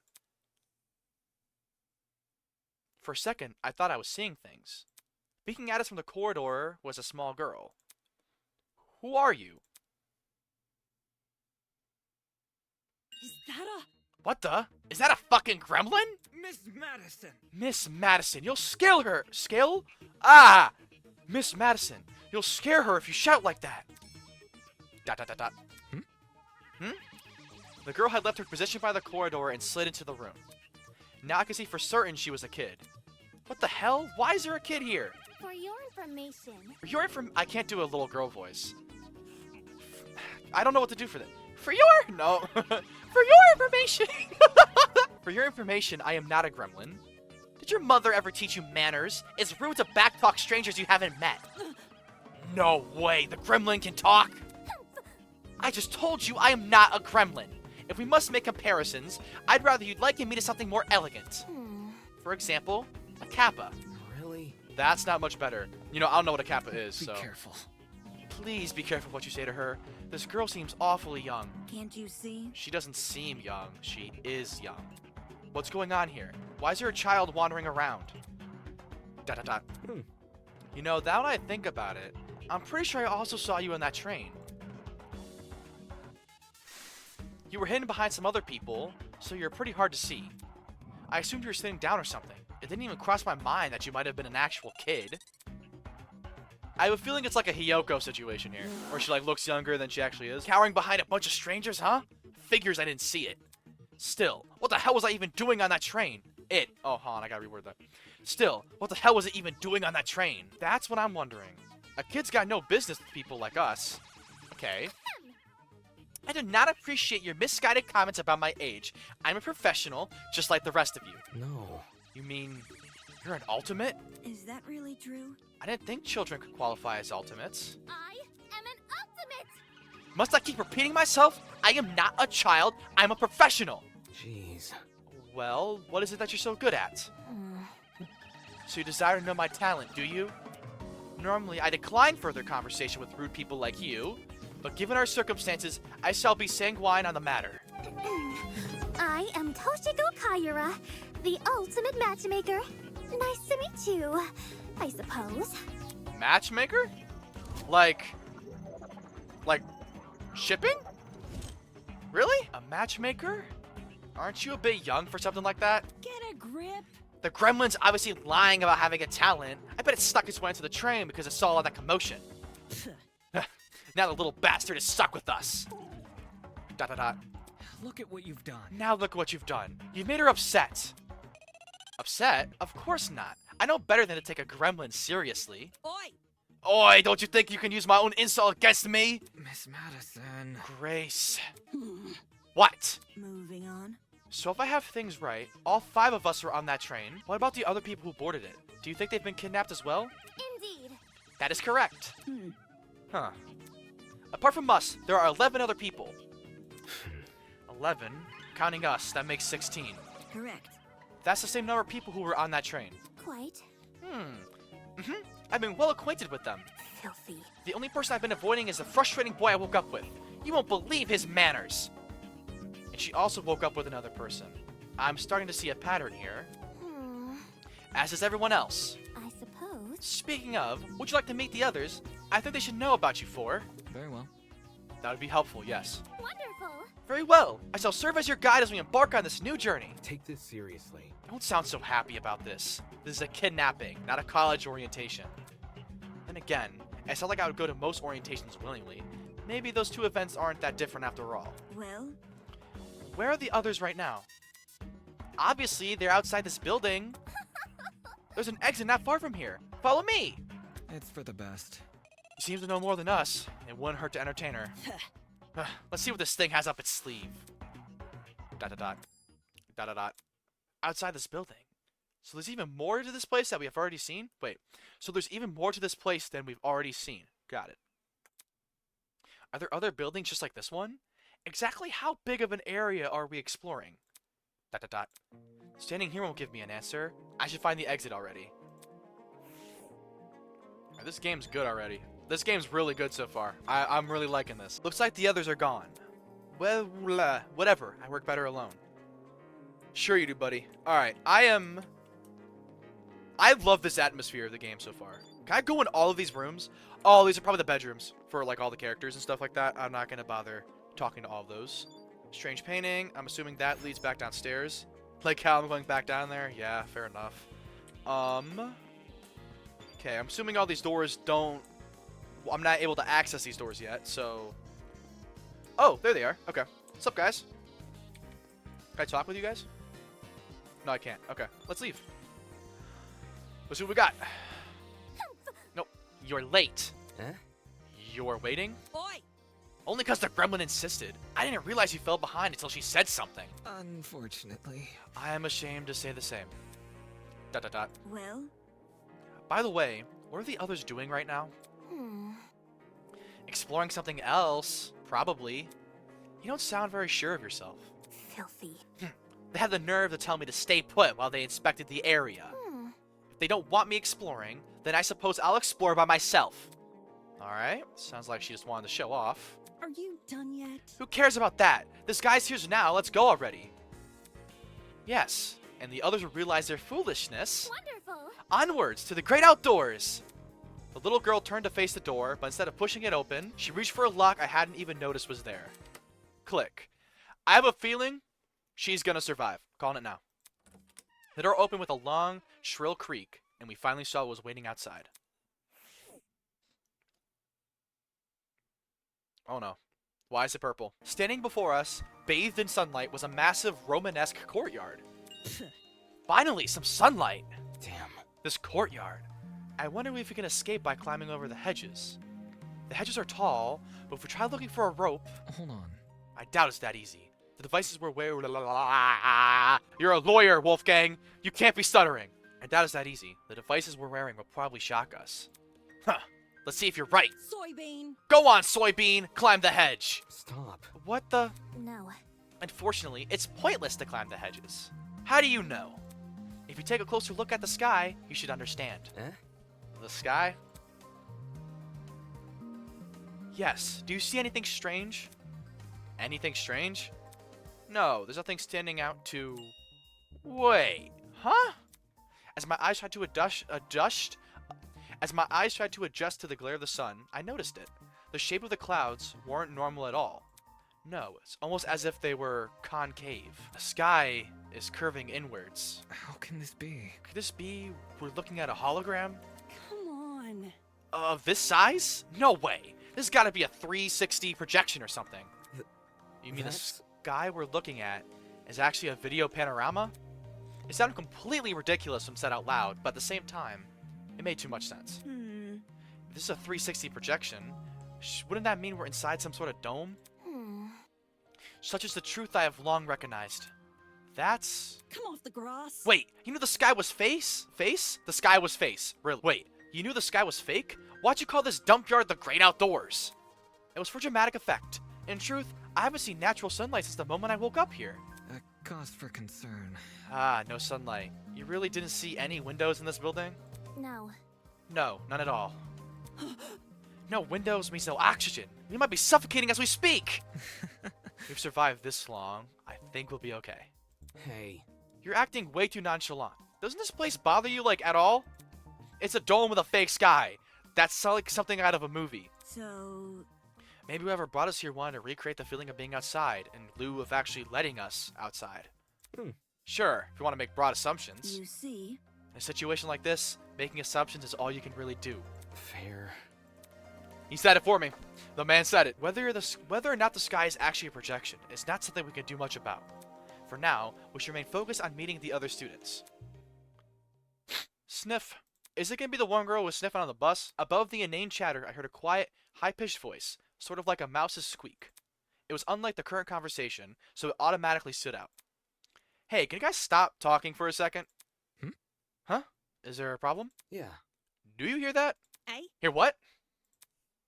For a second, I thought I was seeing things. Peeking at us from the corridor was a small girl. Who are you? Is that a... What the? Is that a fucking gremlin? Miss Madison! Miss Madison, you'll scare her. Scale? Ah! Miss Madison, you'll scare her if you shout like that. Dot dot dot dot. Hmm? The girl had left her position by the corridor and slid into the room. Now I can see for certain she was a kid. What the hell? Why is there a kid here? For your information, I can't do a little girl voice. I don't know what to do for that. For your... No. For your information. For your information, I am not a gremlin. Did your mother ever teach you manners? It's rude to backtalk strangers you haven't met. No way, the gremlin can talk? I just told you I am not a gremlin. If we must make comparisons, I'd rather you'd liken me to something more elegant. For example, a kappa. Really? That's not much better. You know, I don't know what a kappa is, Be so... careful. Please be careful what you say to her. This girl seems awfully young. Can't you see? She doesn't seem young. She is young. What's going on here? Why is there a child wandering around? Dot dot dot. You know, now that I think about it, I'm pretty sure I also saw you on that train. You were hidden behind some other people, so you're pretty hard to see. I assumed you were sitting down or something. It didn't even cross my mind that you might have been an actual kid. I have a feeling it's like a Hiyoko situation here, where she like looks younger than she actually is. Cowering behind a bunch of strangers, huh? Figures I didn't see it. Still, what the hell was I even doing on that train? Oh, hold on, I gotta reword that. Still, what the hell was it even doing on that train? That's what I'm wondering. A kid's got no business with people like us. Okay. I do not appreciate your misguided comments about my age. I'm a professional, just like the rest of you. No. You mean, you're an ultimate? Is that really true? I didn't think children could qualify as ultimates. I am an ultimate! Must I keep repeating myself? I am not a child, I'm a professional. Jeez. Well, what is it that you're so good at? So you desire to know my talent, do you? Normally, I decline further conversation with rude people like you, but given our circumstances, I shall be sanguine on the matter. I am Toshiko Kaira, the ultimate matchmaker. Nice to meet you, I suppose. Matchmaker? Like shipping? Really? A matchmaker? Aren't you a bit young for something like that? Get a grip. The gremlin's obviously lying about having a talent. I bet it stuck its way into the train because it saw all that commotion. Now the little bastard is stuck with us. Dot dot dot. Look at what you've done. Now look what you've done. You've made her upset. Upset? Of course not. I know better than to take a gremlin seriously. Oi! Oi, don't you think you can use my own insult against me? Miss Madison. Grace. What? Moving on. So if I have things right, all 5 of us were on that train. What about the other people who boarded it? Do you think they've been kidnapped as well? Indeed. That is correct. Huh. Apart from us, there are 11 other people. 11? Counting us, that makes 16. Correct. That's the same number of people who were on that train. Quite I've been well acquainted with them. filthy. The only person I've been avoiding is the frustrating boy I woke up with. You won't believe his manners. And she also woke up with another person. I'm starting to see a pattern here. As is everyone else. I suppose. Speaking of, would you like to meet the others? I think they should know about you 4. Very well. That would be helpful, yes. Wonderful. Very well. I shall serve as your guide as we embark on this new journey. Take this seriously. Don't sound so happy about this. This is a kidnapping, not a college orientation. Then again, it's not like I would go to most orientations willingly. Maybe those 2 events aren't that different after all. Well, Where are the others right now? Obviously, they're outside this building. There's an exit not far from here. Follow me! It's for the best. She seems to know more than us. It wouldn't hurt to entertain her. Let's see what this thing has up its sleeve. Dot dot dot. Dot dot dot. Outside this building. So there's even more to this place that we have already seen? Wait. So there's even more to this place than we've already seen. Got it. Are there other buildings just like this one? Exactly how big of an area are we exploring? Dot dot dot. Standing here won't give me an answer. I should find the exit already. This game's good already. This game's really good so far. I'm really liking this. Looks like the others are gone. Well, whatever. I work better alone. Sure you do, buddy. Alright, I love this atmosphere of the game so far. Can I go in all of these rooms? Oh, these are probably the bedrooms for like all the characters and stuff like that. I'm not gonna bother talking to all of those. Strange painting. I'm assuming that leads back downstairs. Like how I'm going back down there? Yeah, fair enough. Okay, I'm assuming all these doors don't... I'm not able to access these doors yet, so... Oh, there they are. Okay. What's up, guys? Can I talk with you guys? No, I can't. Okay, let's leave. Let's see what we got. Nope. You're late. Huh? You're waiting? Oi! Only because the gremlin insisted. I didn't realize you fell behind until she said something. Unfortunately. I am ashamed to say the same. ... Well, By the way, what are the others doing right now? Hmm. Exploring something else, probably. You don't sound very sure of yourself. Filthy. They had the nerve to tell me to stay put while they inspected the area. Hmm. If they don't want me exploring, then I suppose I'll explore by myself. Alright, sounds like she just wanted to show off. Are you done yet? Who cares about that? This guy's here now, let's go already. Yes, and the others will realize their foolishness. Wonderful. Onwards to the great outdoors! The little girl turned to face the door, but instead of pushing it open, she reached for a lock I hadn't even noticed was there. Click. I have a feeling she's gonna survive. Calling it now. The door opened with a long, shrill creak, and we finally saw what was waiting outside. Oh no. Why is it purple? Standing before us, bathed in sunlight, was a massive Romanesque courtyard. Finally, some sunlight! Damn. This courtyard. I wonder if we can escape by climbing over the hedges. The hedges are tall, but if we try looking for a rope, Hold on. I doubt it's that easy. The devices were where... You're a lawyer, Wolfgang! You can't be stuttering! I doubt it's that easy. The devices we're wearing will probably shock us. Huh. Let's see if you're right. Soybean! Go on, soybean! Climb the hedge! Stop. What the... No. Unfortunately, it's pointless to climb the hedges. How do you know? If you take a closer look at the sky, you should understand. Eh? The sky? Yes. Do you see anything strange? Anything strange? No, there's nothing standing out to... Wait. Huh? As my eyes tried to adjust to the glare of the sun, I noticed it. The shape of the clouds weren't normal at all. No, it's almost as if they were concave. The sky is curving inwards. How can this be? Could this be we're looking at a hologram? Come on. Of this size? No way. This has got to be a 360 projection or something. You mean the That's- sky we're looking at is actually a video panorama? It sounded completely ridiculous when said out loud, but at the same time, it made too much sense. If this is a 360 projection, wouldn't that mean we're inside some sort of dome? Hmm. Such is the truth I have long recognized. That's... Come off the grass. Wait, you knew the sky was face? Face? The sky was face. Really? Wait, you knew the sky was fake? Why'd you call this dump yard the great outdoors? It was for dramatic effect. In truth, I haven't seen natural sunlight since the moment I woke up here. A cause for concern. Ah, no sunlight. You really didn't see any windows in this building? No. No, none at all. No windows means no oxygen. We might be suffocating as we speak! We've survived this long. I think we'll be okay. Hey. You're acting way too nonchalant. Doesn't this place bother you, like, at all? It's a dome with a fake sky. That's like something out of a movie. so Maybe whoever brought us here wanted to recreate the feeling of being outside in lieu of actually letting us outside. Sure, if you want to make broad assumptions. you see, In a situation like this, making assumptions is all you can really do. Fair. He said it for me. The man said it. Whether or not the sky is actually a projection is not something we can do much about. For now, we should remain focused on meeting the other students. Sniff. Is it going to be the one girl who was sniffing on the bus? Above the inane chatter, I heard a quiet, high-pitched voice, sort of like a mouse's squeak. It was unlike the current conversation, so it automatically stood out. Hey, can you guys stop talking for a second? Huh? Is there a problem? Yeah. Do you hear that? Eh? Hear what?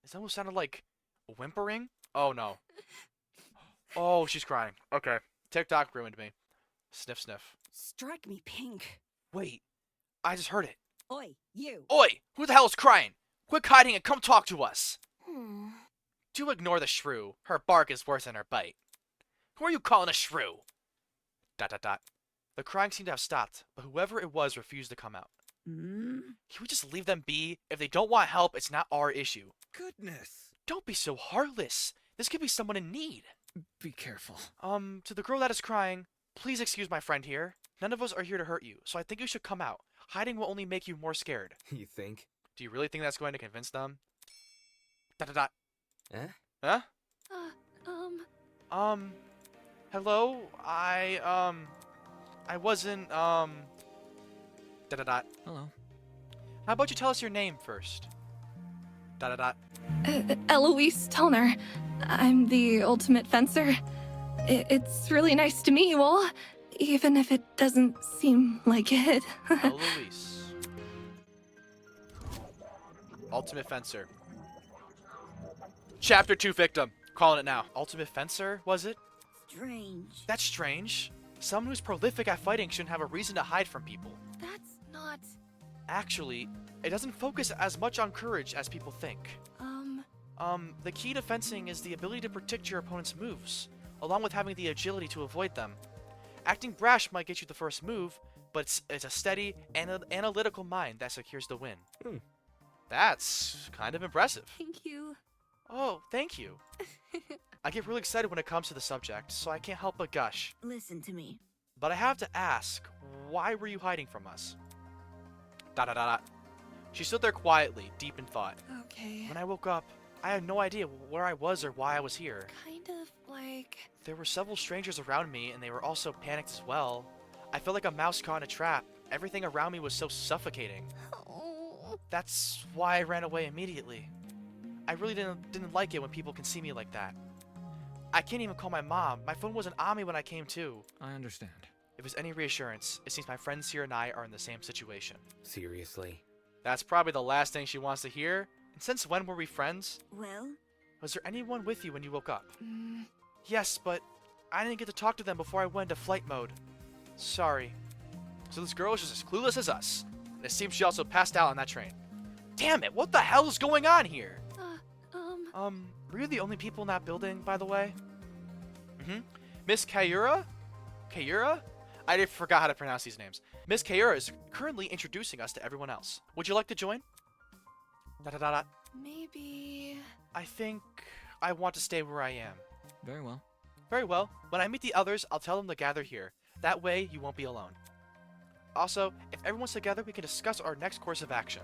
It almost sounded like whimpering. Oh no. Oh, she's crying. Okay. TikTok ruined me. Sniff, sniff. Strike me pink. Wait. I just heard it. Oi, you. Oi! Who the hell is crying? Quit hiding and come talk to us. Hmm. Do ignore the shrew. Her bark is worse than her bite. Who are you calling a shrew? ... The crying seemed to have stopped, but whoever it was refused to come out. Hmm? Can we just leave them be? If they don't want help, it's not our issue. Goodness. Don't be so heartless. This could be someone in need. Be careful. To the girl that is crying, please excuse my friend here. None of us are here to hurt you, so I think you should come out. Hiding will only make you more scared. You think? Do you really think that's going to convince them? Dot dot dot. Eh? Huh? Hello? I wasn't, dot dot dot. Hello. How about you tell us your name first? Dot dot dot. Eloise Tellner. I'm the ultimate fencer. It's really nice to meet you all, even if it doesn't seem like it. Eloise. Ultimate Fencer. Chapter 2 victim. Calling it now. Ultimate Fencer, was it? Strange. That's strange. Someone who's prolific at fighting shouldn't have a reason to hide from people. That's not... Actually, it doesn't focus as much on courage as people think. The key to fencing is the ability to predict your opponent's moves, along with having the agility to avoid them. Acting brash might get you the first move, but it's a steady, analytical mind that secures the win. That's kind of impressive. Thank you. Oh, thank you. I get really excited when it comes to the subject, so I can't help but gush. Listen to me. But I have to ask, why were you hiding from us? Dot dot dot dot. She stood there quietly, deep in thought. Okay. When I woke up, I had no idea where I was or why I was here. Kind of like... There were several strangers around me, and they were also panicked as well. I felt like a mouse caught in a trap. Everything around me was so suffocating. That's why I ran away immediately. I really didn't like it when people can see me like that. I can't even call my mom. My phone wasn't on me when I came to. I understand. If it's any reassurance, it seems my friends here and I are in the same situation. Seriously? That's probably the last thing she wants to hear. And since when were we friends? Well? Was there anyone with you when you woke up? Yes, but I didn't get to talk to them before I went into flight mode. Sorry. So this girl is just as clueless as us. And it seems she also passed out on that train. Damn it, what the hell is going on here? Were you the only people in that building, by the way? Miss Kayura? Kayura? I forgot how to pronounce these names. Miss Kayura is currently introducing us to everyone else. Would you like to join? Dot dot dot dot. Maybe... I think I want to stay where I am. Very well. Very well. When I meet the others, I'll tell them to gather here. That way, you won't be alone. Also, if everyone's together, we can discuss our next course of action.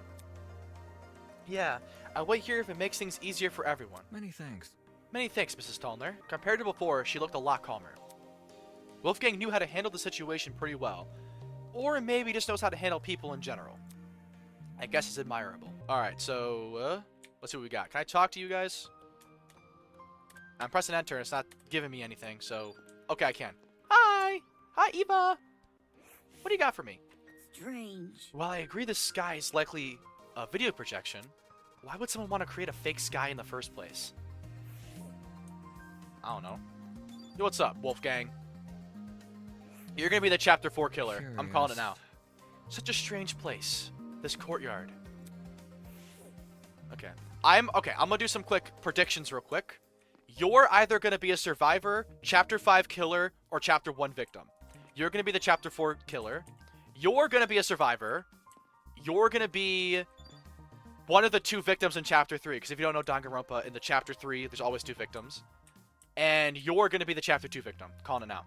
Yeah, I'll wait here if it makes things easier for everyone. Many thanks. Many thanks, Mrs. Tallner. Compared to before, she looked a lot calmer. Wolfgang knew how to handle the situation pretty well. Or maybe just knows how to handle people in general. I guess it's admirable. Alright, so, let's see what we got. Can I talk to you guys? I'm pressing enter and it's not giving me anything, so... Okay, I can. Hi! Hi, Eva! What do you got for me? Strange. While I agree the sky is likely a video projection, why would someone want to create a fake sky in the first place? I don't know. Yo, what's up, Wolfgang? You're gonna be the Chapter 4 killer. I'm calling it now. Such a strange place. This courtyard. Okay. I'm gonna do some quick predictions real quick. You're either gonna be a survivor, Chapter 5 killer, or Chapter 1 victim. You're gonna be the Chapter 4 killer. You're gonna be a survivor. You're gonna be one of the 2 victims in Chapter 3, because if you don't know Danganronpa, in the Chapter 3, there's always 2 victims. And you're gonna be the Chapter 2 victim. Calling it now.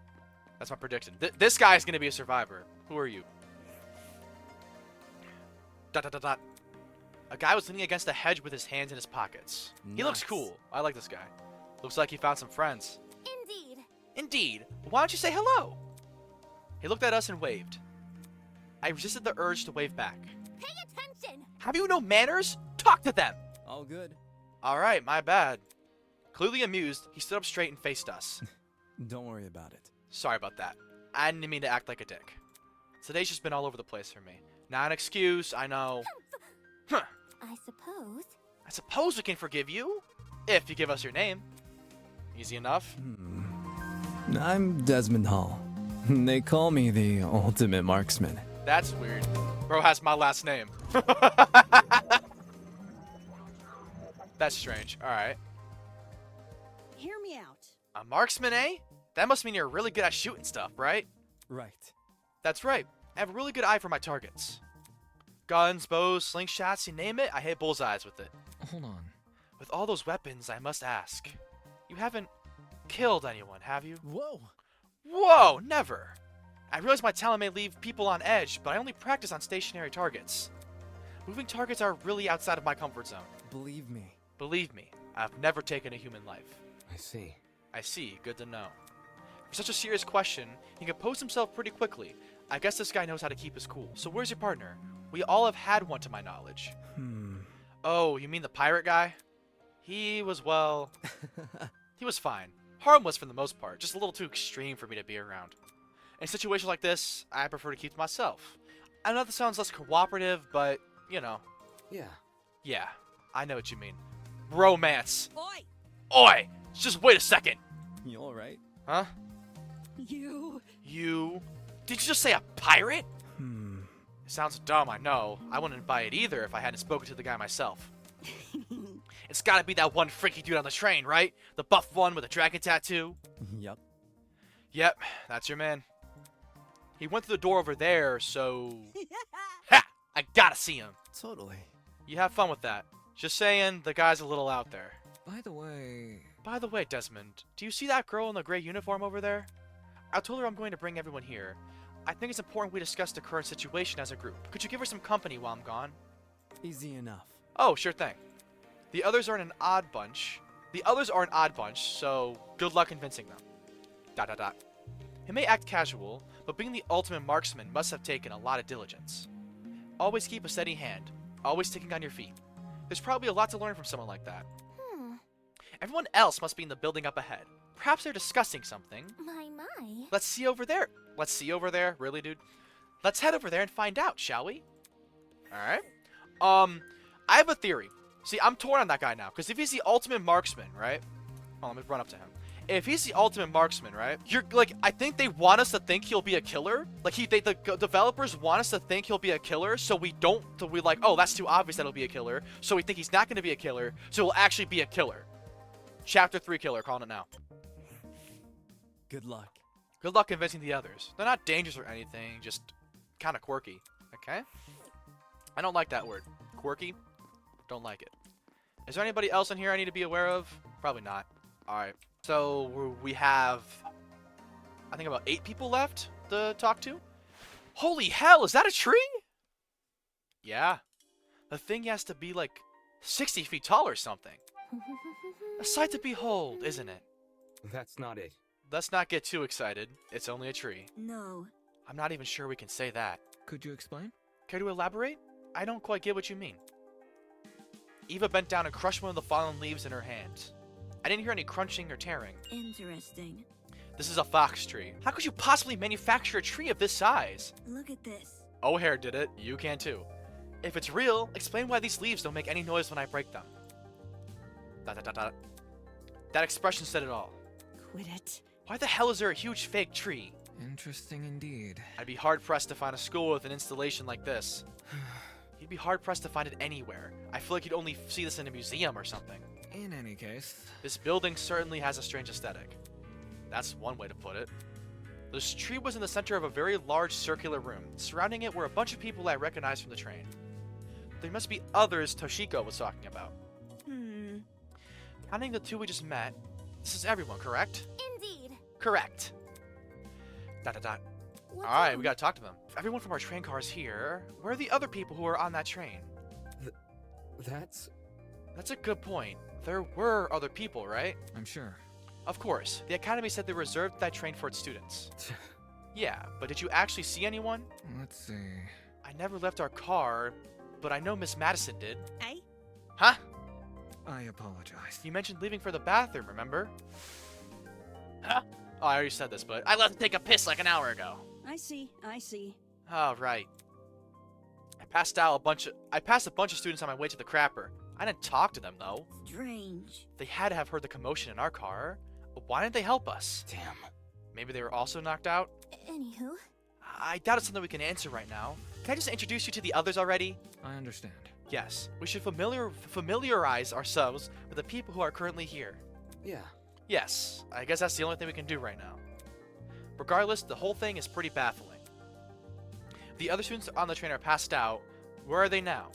That's my prediction. This guy's gonna be a survivor. Who are you? Dot dot dot dot. A guy was leaning against a hedge with his hands in his pockets. He looks cool. I like this guy. Looks like he found some friends. Indeed. Indeed. Why don't you say hello? He looked at us and waved. I resisted the urge to wave back. Pay attention. Have you no manners? Talk to them. All good. Alright, my bad. Clearly amused, he stood up straight and faced us. Don't worry about it. Sorry about that. I didn't mean to act like a dick. Today's just been all over the place for me. Not an excuse, I know. Huh. I suppose. I suppose we can forgive you, if you give us your name. Easy enough. I'm Desmond Hall. They call me the ultimate marksman. That's weird. Bro has my last name. That's strange. Alright. Hear me out. A marksman, eh? That must mean you're really good at shooting stuff, right? Right. That's right. I have a really good eye for my targets. Guns, bows, slingshots, you name it, I hit bullseyes with it. Hold on. With all those weapons, I must ask. You haven't killed anyone, have you? Whoa! Whoa, never! I realize my talent may leave people on edge, but I only practice on stationary targets. Moving targets are really outside of my comfort zone. Believe me. Believe me, I've never taken a human life. I see. I see, good to know. For such a serious question, he composed himself pretty quickly. I guess this guy knows how to keep his cool. So where's your partner? We all have had one to my knowledge. Oh, you mean the pirate guy? He was, well... he was fine. Harmless for the most part, just a little too extreme for me to be around. In situations like this, I prefer to keep to myself. I know that sounds less cooperative, but, you know. Yeah. Yeah, I know what you mean. Romance. Oi! Oi! Just wait a second. You alright? Huh? You... You... Did you just say a pirate? It sounds dumb, I know. I wouldn't buy it either if I hadn't spoken to the guy myself. It's gotta be that one freaky dude on the train, right? The buff one with a dragon tattoo? Yep. Yep, that's your man. He went through the door over there, so... Ha! I gotta see him. Totally. You have fun with that. Just saying, the guy's a little out there. By the way... By the way, Desmond, do you see that girl in the gray uniform over there? I told her I'm going to bring everyone here. I think it's important we discuss the current situation as a group. Could you give her some company while I'm gone? Easy enough. Oh, sure thing. The others are an odd bunch, so good luck convincing them. ... He may act casual, but being the ultimate marksman must have taken a lot of diligence. Always keep a steady hand, always thinking on your feet. There's probably a lot to learn from someone like that. Everyone else must be in the building up ahead. Perhaps they're discussing something. My. Let's see over there. Let's see over there? Really, dude? Let's head over there and find out, shall we? Alright. I have a theory. See, I'm torn on that guy now, because if he's the ultimate marksman, right? Oh, let me run up to him. If he's the ultimate marksman, right? I think they want us to think he'll be a killer. The developers want us to think he'll be a killer, so we're like, oh, that's too obvious that he'll be a killer. So we think he's not going to be a killer, so he'll actually be a killer. Chapter 3 killer, calling it now. Good luck. Good luck convincing the others. They're not dangerous or anything, just kind of quirky. Okay? I don't like that word. Quirky? Don't like it. Is there anybody else in here I need to be aware of? Probably not. Alright. So, we have... I think about 8 people left to talk to? Holy hell, is that a tree? Yeah. The thing has to be like 60 feet tall or something. A sight to behold, isn't it? That's not it. Let's not get too excited. It's only a tree. No. I'm not even sure we can say that. Could you explain? Care to elaborate? I don't quite get what you mean. Eva bent down and crushed one of the fallen leaves in her hand. I didn't hear any crunching or tearing. Interesting. This is a fox tree. How could you possibly manufacture a tree of this size? Look at this. O'Hare did it. You can too. If it's real, explain why these leaves don't make any noise when I break them. ... That expression said it all. Quit it. Why the hell is there a huge fake tree? Interesting indeed. I'd be hard-pressed to find a school with an installation like this. You'd be hard-pressed to find it anywhere. I feel like you'd only see this in a museum or something. In any case... This building certainly has a strange aesthetic. That's one way to put it. This tree was in the center of a very large circular room. Surrounding it were a bunch of people I recognized from the train. There must be others Toshiko was talking about. Counting the 2 we just met, this is everyone, correct? Indeed. Correct. ... Alright, we gotta talk to them. If everyone from our train car is here, where are the other people who are on that train? That's a good point. There were other people, right? I'm sure. Of course. The Academy said they reserved that train for its students. Yeah, but did you actually see anyone? Let's see... I never left our car, but I know Miss Madison did. Eh? Huh? I apologize. You mentioned leaving for the bathroom, remember? Huh? Oh, I already said this, but I left to take a piss like an hour ago. I see. Oh, right. I passed a bunch of students on my way to the crapper. I didn't talk to them, though. Strange. They had to have heard the commotion in our car. Why didn't they help us? damn. Maybe they were also knocked out? Anywho. I doubt it's something we can answer right now. Can I just introduce you to the others already? I understand. Yes, we should familiarize ourselves with the people who are currently here. Yeah. Yes, I guess that's the only thing we can do right now. Regardless, the whole thing is pretty baffling. The other students on the train are passed out, Where are they now?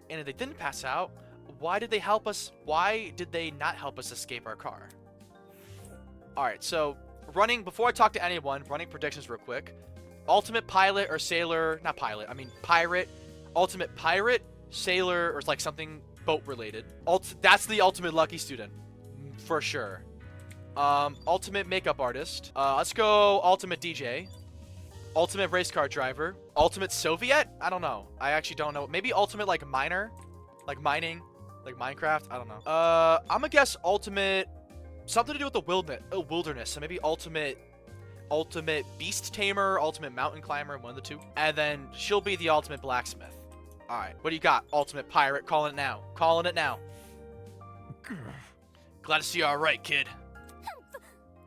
And if they didn't pass out, why did they help us? Why did they not help us escape our car? Alright, so before I talk to anyone, running predictions real quick. Ultimate pilot or sailor, not pilot, I mean pirate. Ultimate pirate, sailor, or like something boat related. That's the ultimate lucky student, for sure. Ultimate makeup artist. Let's go ultimate DJ. Ultimate race car driver. Ultimate Soviet? I don't know. I actually don't know. Maybe ultimate like miner? Like mining? Like Minecraft? I don't know. I'm gonna guess ultimate... Something to do with the wilderness. So maybe ultimate beast tamer, ultimate mountain climber, one of the two. And then she'll be the ultimate blacksmith. Alright, what do you got? Ultimate pirate. Calling it now. Calling it now. Glad to see you alright, kid.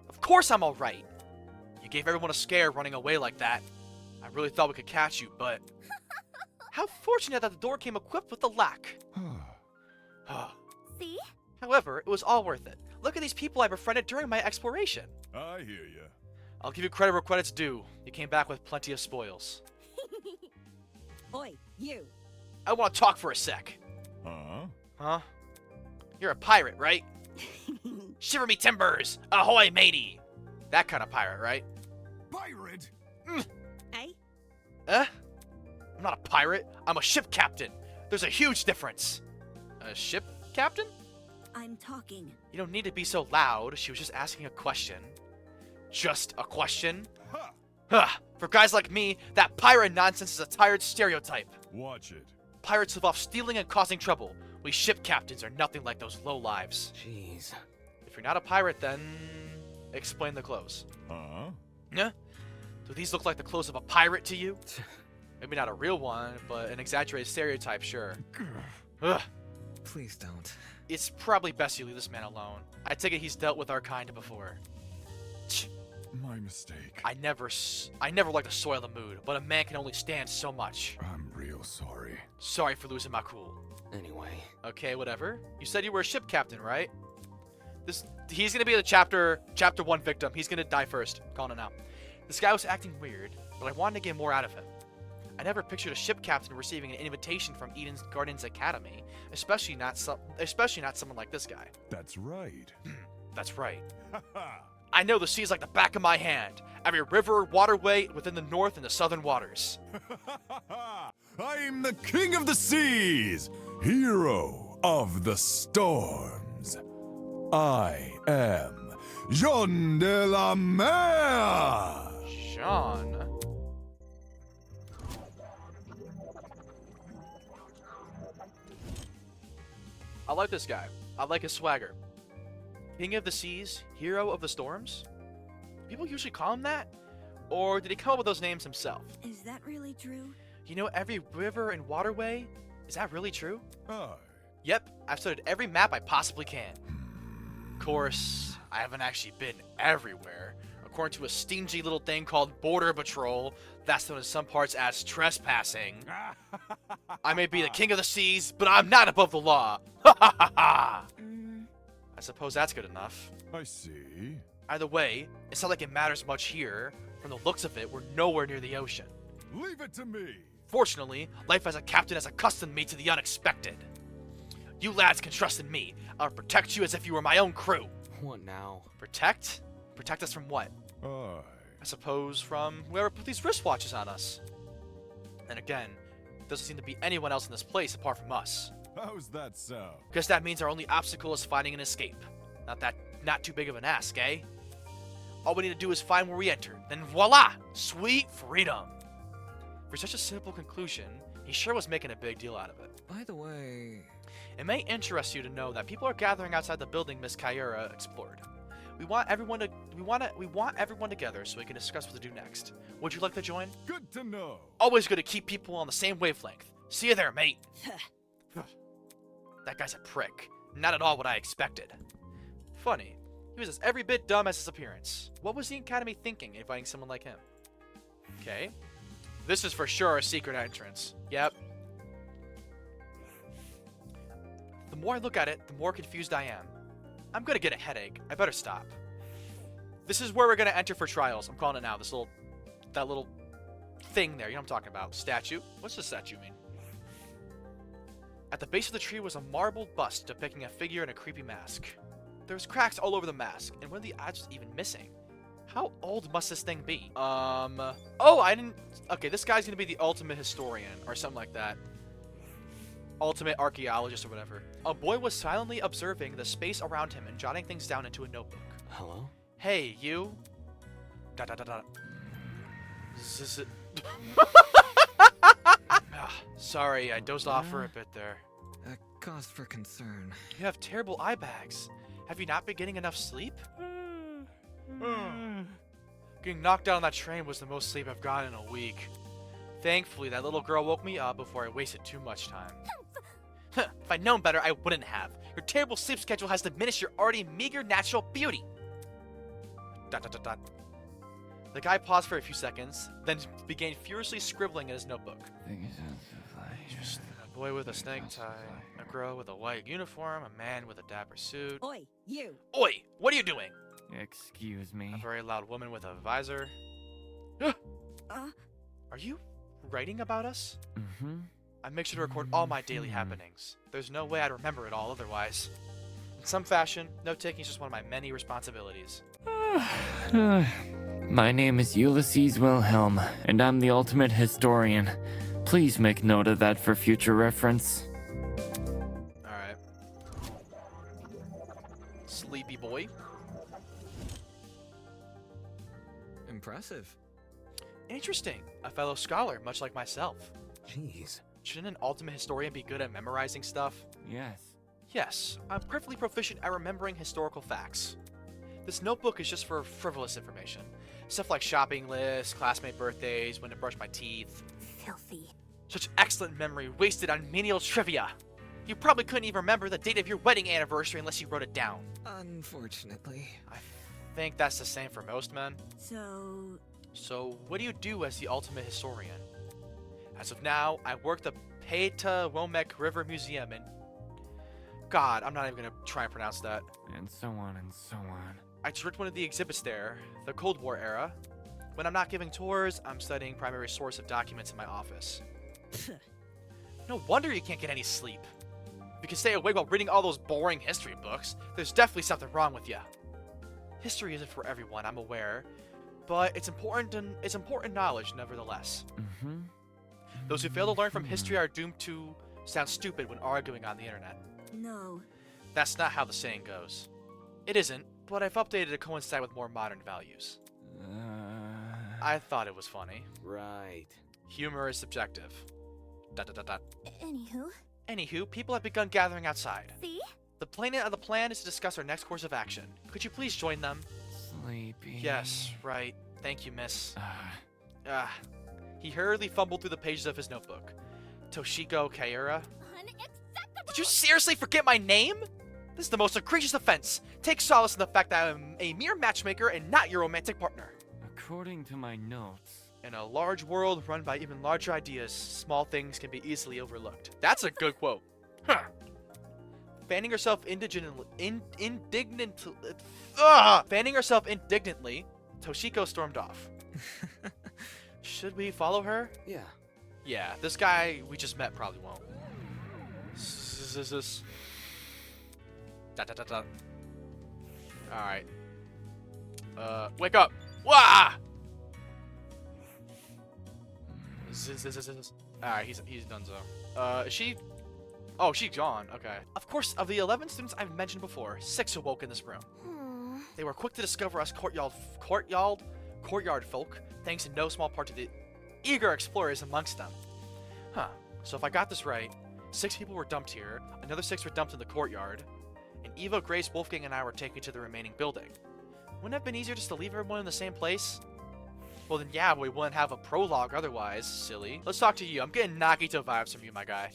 Of course I'm alright. You gave everyone a scare running away like that. I really thought we could catch you, but... How fortunate that the door came equipped with the lock. See? However, it was all worth it. Look at these people I befriended during my exploration. I hear ya. I'll give you credit where credit's due. You came back with plenty of spoils. Oi, you. I want to talk for a sec. Huh? Huh? You're a pirate, right? Shiver me timbers! Ahoy, matey! That kind of pirate, right? Pirate? Hey? I'm not a pirate. I'm a ship captain. There's a huge difference. A ship captain? I'm talking. You don't need to be so loud. She was just asking a question. Just a question? Ha! Huh. For guys like me, that pirate nonsense is a tired stereotype. Watch it. Pirates live off stealing and causing trouble. We ship captains are nothing like those lowlives. Jeez. If you're not a pirate, then... explain the clothes. Huh? Yeah? Do these look like the clothes of a pirate to you? Maybe not a real one, but an exaggerated stereotype, sure. Ugh. Please don't. It's probably best you leave this man alone. I take it he's dealt with our kind before. My mistake. I never like to soil the mood, but a man can only stand so much. I'm real sorry. Sorry for losing my cool. Anyway. Okay, whatever. You said you were a ship captain, right? He's gonna be the chapter 1 victim. He's gonna die first. Calling it out. This guy was acting weird, but I wanted to get more out of him. I never pictured a ship captain receiving an invitation from Eden's Gardens Academy, especially not someone like this guy. That's right. That's right. Ha I know the seas like the back of my hand. Every river, waterway within the north and the southern waters. ha! I'm the king of the seas, hero of the storms. I am Jean de la Mer. Jean. I like this guy. I like his swagger. King of the seas, hero of the storms? People usually call him that? Or did he come up with those names himself? Is that really true? You know every river and waterway? Is that really true? Aye. Yep, I've studied every map I possibly can. Of course, I haven't actually been everywhere. According to a stingy little thing called Border Patrol, that's known in some parts as trespassing. I may be the king of the seas, but I'm not above the law. Ha ha ha ha! I suppose that's good enough. I see. Either way, it's not like it matters much here. From the looks of it, we're nowhere near the ocean. Leave it to me. Fortunately, life as a captain has accustomed me to the unexpected. You lads can trust in me. I'll protect you as if you were my own crew. What now? Protect? Protect us from what? Aye. I suppose from whoever put these wristwatches on us. And again, doesn't seem to be anyone else in this place apart from us. How's that sound? Guess that means our only obstacle is finding an escape. Not too big of an ask, eh? All we need to do is find where we entered, then voila! Sweet freedom! For such a simple conclusion, he sure was making a big deal out of it. By the way... It may interest you to know that people are gathering outside the building Miss Kyura explored. We want everyone together so we can discuss what to do next. Would you like to join? Good to know. Always good to keep people on the same wavelength. See you there, mate. That guy's a prick. Not at all what I expected. Funny. He was every bit dumb as his appearance. What was the Academy thinking, inviting someone like him? Okay. This is for sure a secret entrance. Yep. The more I look at it, the more confused I am. I'm gonna get a headache. I better stop. This is where we're gonna enter for trials. I'm calling it now. That little thing there. You know what I'm talking about. Statue. What's the statue mean? At the base of the tree was a marble bust depicting a figure in a creepy mask. There was cracks all over the mask, and one of the eyes was even missing. How old must this thing be? Oh, I didn't... Okay, this guy's gonna be the ultimate historian, or something like that. Ultimate archaeologist or whatever. A boy was silently observing the space around him and jotting things down into a notebook. Hello? Hey, you... Dot dot dot dot. Zzz. Sorry, I dozed off for a bit there. A cause for concern. You have terrible eye bags. Have you not been getting enough sleep? Getting knocked out on that train was the most sleep I've gotten in a week. Thankfully, that little girl woke me up before I wasted too much time. If I'd known better, I wouldn't have. Your terrible sleep schedule has diminished your already meager natural beauty. Dot dot dot dot. The guy paused for a few seconds, then began furiously scribbling in his notebook. Just a boy with a snake tie, a girl with a white uniform, a man with a dapper suit. Oi, you. Oi! What are you doing? Excuse me. A very loud woman with a visor. Are you writing about us? Mm-hmm. I make sure to record all my daily happenings. There's no way I'd remember it all otherwise. In some fashion, note-taking is just one of my many responsibilities. My name is Ulysses Wilhelm, and I'm the ultimate historian. Please make note of that for future reference. Alright. Sleepy boy. Impressive. Interesting. A fellow scholar, much like myself. Jeez. Shouldn't an ultimate historian be good at memorizing stuff? Yes. Yes, I'm perfectly proficient at remembering historical facts. This notebook is just for frivolous information. Stuff like shopping lists, classmate birthdays, when to brush my teeth. Filthy. Such excellent memory wasted on menial trivia. You probably couldn't even remember the date of your wedding anniversary unless you wrote it down. Unfortunately. I think that's the same for most men. So, what do you do as the ultimate historian? As of now, I work the Peta-Womek River Museum in... God, I'm not even gonna try and pronounce that. And so on and so on. I direct one of the exhibits there, the Cold War era. When I'm not giving tours, I'm studying primary source of documents in my office. No wonder you can't get any sleep. If you can stay awake while reading all those boring history books, there's definitely something wrong with you. History isn't for everyone, I'm aware, but it's important knowledge nevertheless. Mm-hmm. Those who fail to learn from history are doomed to sound stupid when arguing on the internet. no. That's not how the saying goes. It isn't, but I've updated it to coincide with more modern values. I thought it was funny. Right. Humor is subjective. Dot dot dot dot. Anywho, People have begun gathering outside. see? The plan is to discuss our next course of action. Could you please join them? Sleepy. Yes, right. Thank you, miss. He hurriedly fumbled through the pages of his notebook. Toshiko Kaira? Unacceptable! Did you seriously forget my name? This is the most egregious offense. Take solace in the fact that I am a mere matchmaker and not your romantic partner. According to my notes. In a large world run by even larger ideas, small things can be easily overlooked. That's a good quote. Huh. Fanning herself indignantly, Toshiko stormed off. Should we follow her? Yeah. Yeah, this guy we just met probably won't. Dot dot dot dot. Alright. Wake up! Wah! Alright, he's done so. Is she... Oh, she's gone. Okay. Of course, of the 11 students I've mentioned before, 6 awoke in this room. They were quick to discover us courtyard folk, thanks in no small part to the eager explorers amongst them. Huh. So if I got this right, 6 people were dumped here, another 6 were dumped in the courtyard, and Eva, Grace, Wolfgang, and I were taken to the remaining building. Wouldn't it have been easier just to leave everyone in the same place? Well then yeah, we wouldn't have a prologue otherwise, silly. Let's talk to you. I'm getting Nagito vibes from you, my guy.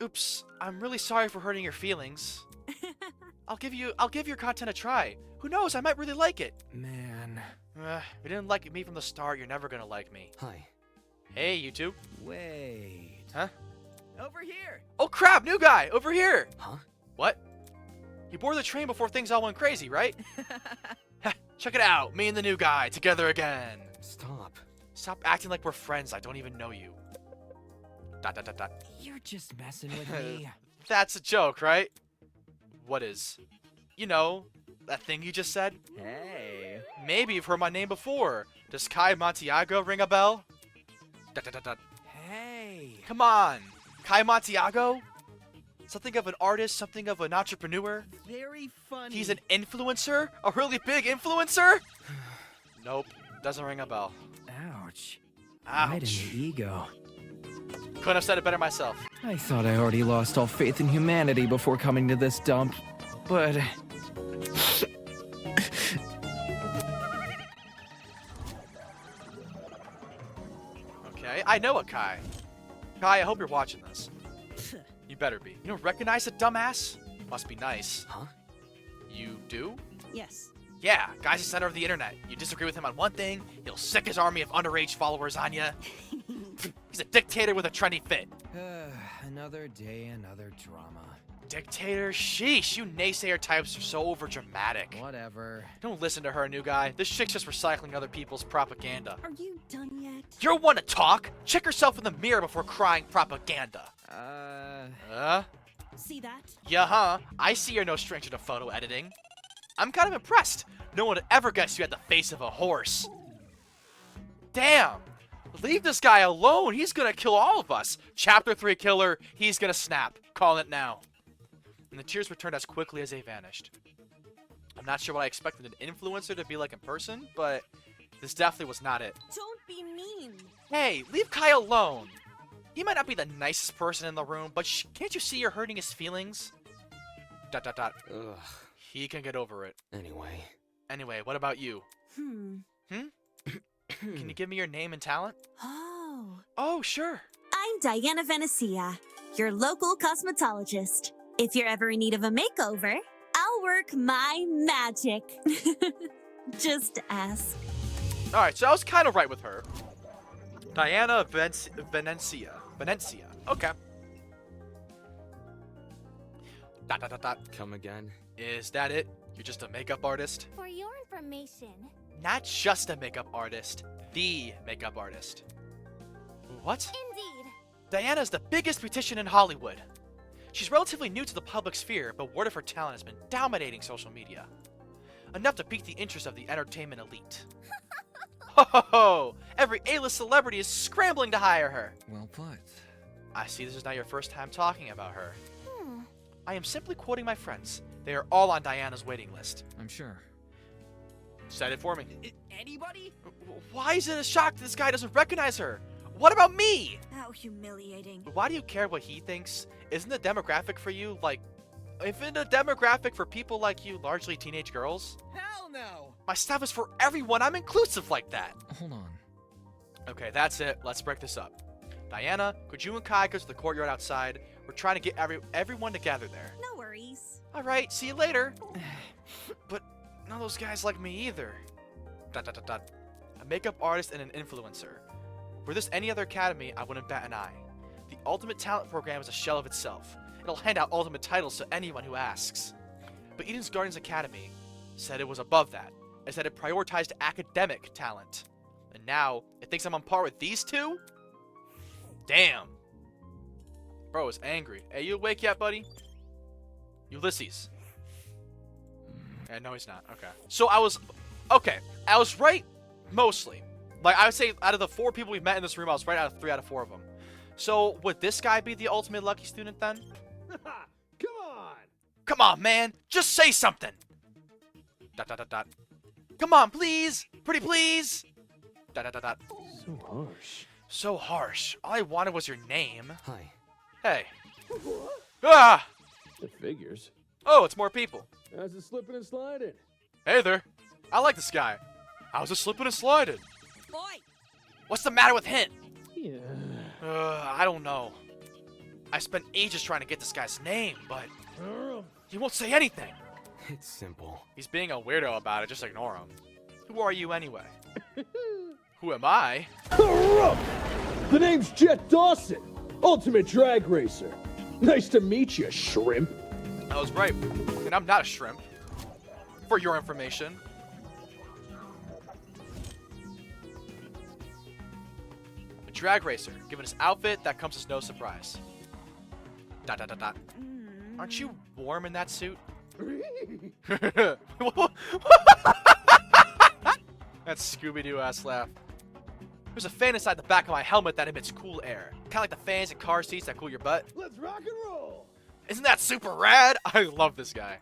Oops, I'm really sorry for hurting your feelings. I'll give your content a try. Who knows, I might really like it. Man. If you didn't like me from the start, you're never gonna like me. Hi. Hey, you two. Wait. Huh? Over here. Oh crap, new guy, over here. Huh? What? You boarded the train before things all went crazy, right? Check it out, me and the new guy, together again. Stop. Stop acting like we're friends, I don't even know you. Dot dot dot dot. You're just messing with me. That's a joke, right? What is? You know, that thing you just said? Hey. Maybe you've heard my name before. Does Kai Montiago ring a bell? Dot dot dot dot. Hey. Come on. Kai Montiago? Something of an artist, something of an entrepreneur? Very funny. He's an influencer? A really big influencer? Nope. Doesn't ring a bell. Ouch. Ouch. Right in the ego. Couldn't have said it better myself. I thought I already lost all faith in humanity before coming to this dump, but... Okay, I know a Kai. Kai, I hope you're watching this. You better be. You don't recognize a dumbass? Must be nice. Huh? You do? Yes. Yeah, guy's the center of the internet. You disagree with him on one thing, he'll sick his army of underage followers on you. He's a dictator with a trendy fit. Another day, another drama. Dictator? Sheesh, you naysayer types are so overdramatic. Whatever. Don't listen to her, new guy. This chick's just recycling other people's propaganda. Are you done yet? You're one to talk. Check yourself in the mirror before crying propaganda. See that? Yeah, huh? I see you're no stranger to photo editing. I'm kind of impressed. No one would ever guess you had the face of a horse. Damn. Leave this guy alone. He's gonna kill all of us. Chapter 3 killer. He's gonna snap. Calling it now. And the tears returned as quickly as they vanished. I'm not sure what I expected an influencer to be like in person, but this definitely was not it. Don't be mean. Hey, leave Kai alone. He might not be the nicest person in the room, but can't you see you're hurting his feelings? Dot dot dot. Ugh. He can get over it. Anyway, what about you? Hmm. Can you give me your name and talent? Oh. Oh, sure. I'm Diana Venecia, your local cosmetologist. If you're ever in need of a makeover, I'll work my magic. Just ask. All right, so I was kind of right with her. Diana Venecia. Okay. Dot dot dot dot. come again? Is that it? You're just a makeup artist? For your information, Not just a makeup artist. The makeup artist. What? indeed. Diana's the biggest beautician in Hollywood. She's relatively new to the public sphere, but word of her talent has been dominating social media. Enough to pique the interest of the entertainment elite. Ho ho ho! Every A-list celebrity is scrambling to hire her. Well put. I see this is not your first time talking about her. Hmm. I am simply quoting my friends. They are all on Diana's waiting list. I'm sure. Said it for me. Anybody? Why is it a shock that this guy doesn't recognize her? What about me? How humiliating. Why do you care what he thinks? Isn't the demographic for you, like... Isn't the demographic for people like you largely teenage girls? Hell no! My stuff is for everyone. I'm inclusive like that. Hold on. Okay, that's it. Let's break this up. Diana, could you and Kai go to the courtyard outside? We're trying to get everyone to gather there. No worries. Alright, see you later. But none of those guys like me either. Dot dot dot dot. A makeup artist and an influencer. Were this any other academy, I wouldn't bat an eye. The Ultimate Talent Program is a shell of itself. It'll hand out ultimate titles to anyone who asks. But Eden's Gardens Academy said it was above that. It said it prioritized academic talent. And now, it thinks I'm on par with these two? Damn. Bro is angry. Hey, you awake yet, buddy? Ulysses. No, he's not. Okay. So I was right, mostly. Like, I would say out of the 4 people we've met in this room, I was right out of 3 out of 4 of them. So, would this guy be the ultimate lucky student then? Come on! Come on, man! Just say something! Dot dot dot dot. Come on, please! Pretty please! Dot dot dot dot. So harsh. So harsh. All I wanted was your name. Hi. Hey. Ah! It figures. Oh, it's more people. How's it slipping and sliding? Hey there. I like this guy. How's it slipping and sliding? Boy! What's the matter with him? Yeah. I don't know. I spent ages trying to get this guy's name, but he won't say anything. It's simple. He's being a weirdo about it, just ignore him. Who are you anyway? Who am I? The name's Jet Dawson, Ultimate Drag Racer. Nice to meet you, shrimp. I was right, and I'm not a shrimp. For your information. drag racer, given his outfit, that comes as no surprise. ... Aren't you warm in that suit? That Scooby-Doo ass laugh. There's a fan inside the back of my helmet that emits cool air. Kinda like the fans and car seats that cool your butt. Let's rock and roll! Isn't that super rad? I love this guy.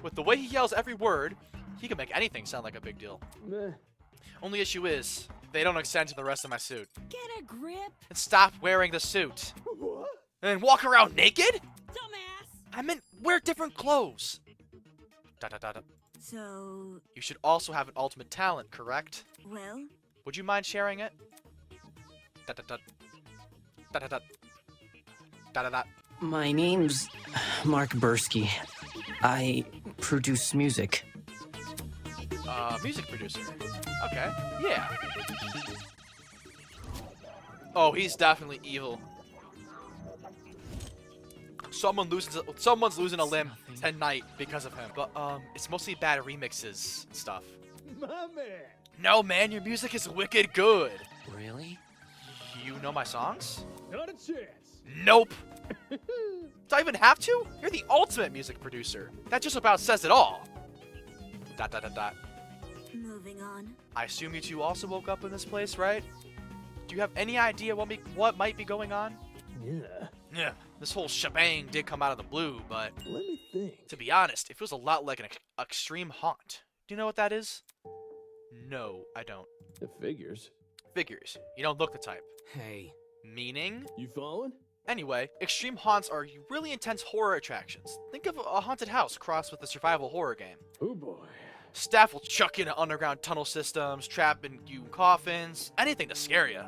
With the way he yells every word, he can make anything sound like a big deal. Meh. Only issue is, they don't extend to the rest of my suit. Get a grip, And stop wearing the suit. What? And walk around naked? dumbass! I meant wear different clothes. So, You should also have an ultimate talent, correct? well, Would you mind sharing it? My name's Mark Bursky. I produce music. Music producer. Okay, yeah. Oh, he's definitely evil. Someone's losing a limb tonight because of him. But it's mostly bad remixes and stuff. My man! No, man, your music is wicked good. Really? You know my songs? Not a chance! Nope. Do I even have to? You're the ultimate music producer. That just about says it all. ... moving on. I assume you two also woke up in this place, right? Do you have any idea what might be going on? Yeah. Yeah, this whole shebang did come out of the blue, but Let me think. to be honest, it feels a lot like an extreme haunt. Do you know what that is? No, I don't. It figures. Figures. You don't look the type. Hey, Meaning? You following? Anyway, extreme haunts are really intense horror attractions. Think of a haunted house crossed with a survival horror game. Oh boy. Staff will chuck you into underground tunnel systems, trapping you in coffins, anything to scare you.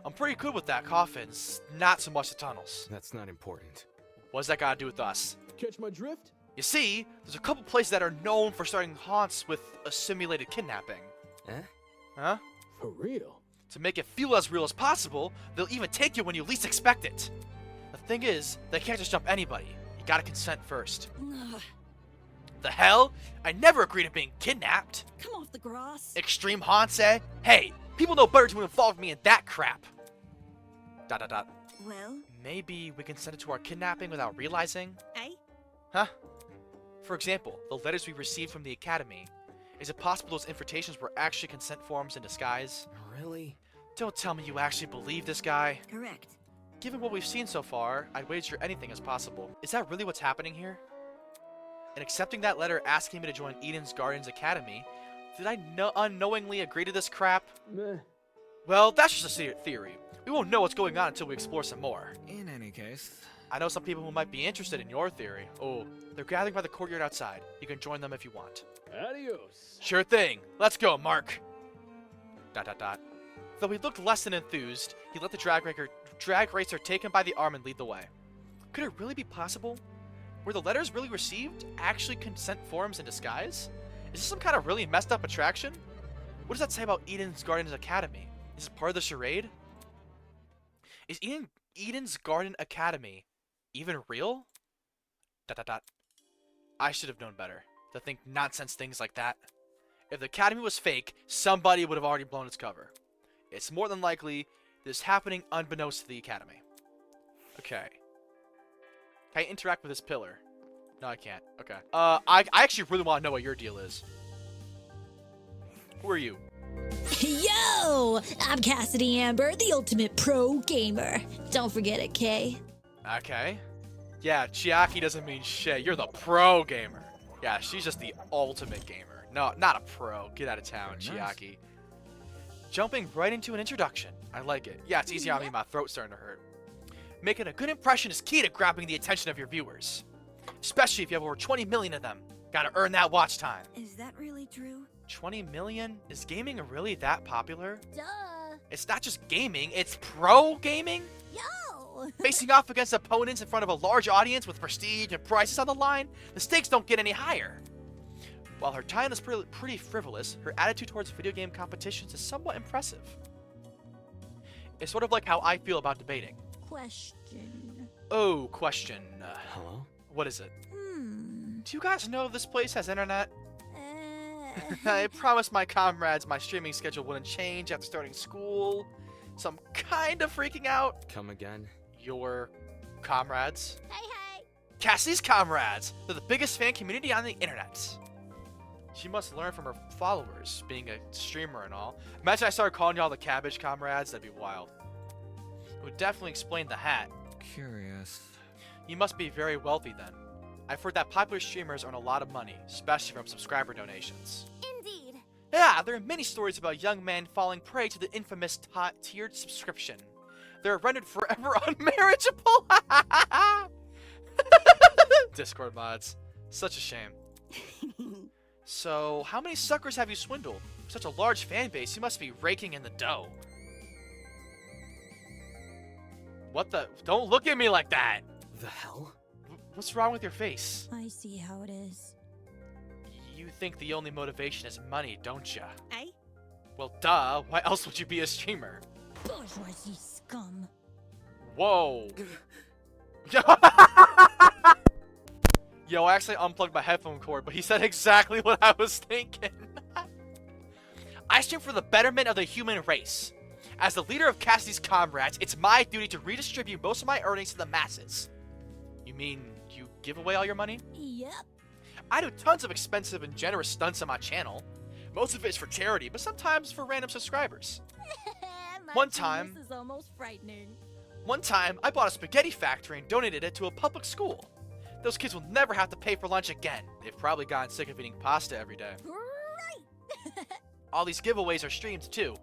I'm pretty good with that, coffins, not so much the tunnels. that's not important. What's that got to do with us? Catch my drift? You see, there's a couple places that are known for starting haunts with a simulated kidnapping. Eh? Huh? For real? To make it feel as real as possible, they'll even take you when you least expect it. The thing is, they can't just jump anybody. You gotta consent first. Ugh, The hell? I never agreed to being kidnapped. come off the grass. Extreme haunts, eh? Hey, people know better to involve me in that crap. ... Well, Maybe we consented to our kidnapping without realizing? eh? Huh? For example, the letters we received from the Academy. Is it possible those invitations were actually consent forms in disguise? Really? Don't tell me you actually believe this guy. Correct. Given what we've seen so far, I'd wager anything is possible. Is that really what's happening here? In accepting that letter asking me to join Eden's Gardens Academy, did I unknowingly agree to this crap? Meh. Well, that's just a theory. We won't know what's going on until we explore some more. In any case, I know some people who might be interested in your theory. Oh, they're gathering by the courtyard outside. You can join them if you want. Adios. Sure thing. Let's go, Mark. ... Though he looked less than enthused, he let the drag racer take him by the arm and lead the way. Could it really be possible? Were the letters really received actually consent forms in disguise? Is this some kind of really messed up attraction? What does that say about Eden's Gardens Academy? Is it part of the charade? Is Eden's Garden Academy even real? ... I should have known better to think nonsense things like that. If the Academy was fake, somebody would have already blown its cover. It's more than likely this is happening unbeknownst to the Academy. Okay. Can I interact with this pillar? No, I can't. Okay. I actually really want to know what your deal is. Who are you? Yo! I'm Cassidy Amber, the ultimate pro gamer. Don't forget it, Kay. Okay. Yeah, Chiaki doesn't mean shit. You're the pro gamer. Yeah, she's just the ultimate gamer. No, not a pro. Get out of town, Very nice. Chiaki. Jumping right into an introduction. I like it. Yeah, it's easier on me. My throat's starting to hurt. Making a good impression is key to grabbing the attention of your viewers. Especially if you have over 20 million of them. Gotta earn that watch time. Is that really true? 20 million? Is gaming really that popular? Duh. It's not just gaming, it's pro gaming? Yo! Facing off against opponents in front of a large audience with prestige and prizes on the line, the stakes don't get any higher. While her talent is pretty frivolous, her attitude towards video game competitions is somewhat impressive. It's sort of like how I feel about debating. Question. Oh, question. Hello? What is it? Hmm. Do you guys know if this place has internet? Uh, I promised my comrades my streaming schedule wouldn't change after starting school. so I'm kind of freaking out. Come again? Your comrades. Hey, hey! Cassie's comrades! They're the biggest fan community on the internet. She must learn from her followers, being a streamer and all. Imagine I started calling y'all the Cabbage comrades, that'd be wild. It would definitely explain the hat. Curious. You must be very wealthy then. I've heard that popular streamers earn a lot of money, especially from subscriber donations. Indeed. Yeah, there are many stories about young men falling prey to the infamous tiered subscription. They're rendered forever unmarriageable! Discord mods. Such a shame. So, how many suckers have you swindled? With such a large fan base, you must be raking in the dough. What the? Don't look at me like that! The hell? What's wrong with your face? I see how it is. You think the only motivation is money, don't ya? Eh? Well, duh. Why else would you be a streamer? Bourgeoisie scum. Whoa. Yo, I actually unplugged my headphone cord, but he said exactly what I was thinking. I stream for the betterment of the human race. As the leader of Cassidy's comrades, it's my duty to redistribute most of my earnings to the masses. You mean you give away all your money? Yep. I do tons of expensive and generous stunts on my channel. Most of it is for charity, but sometimes for random subscribers. One time, This is almost frightening. One time, I bought a spaghetti factory and donated it to a public school. Those kids will never have to pay for lunch again. They've probably gotten sick of eating pasta every day. Right. All these giveaways are streamed too.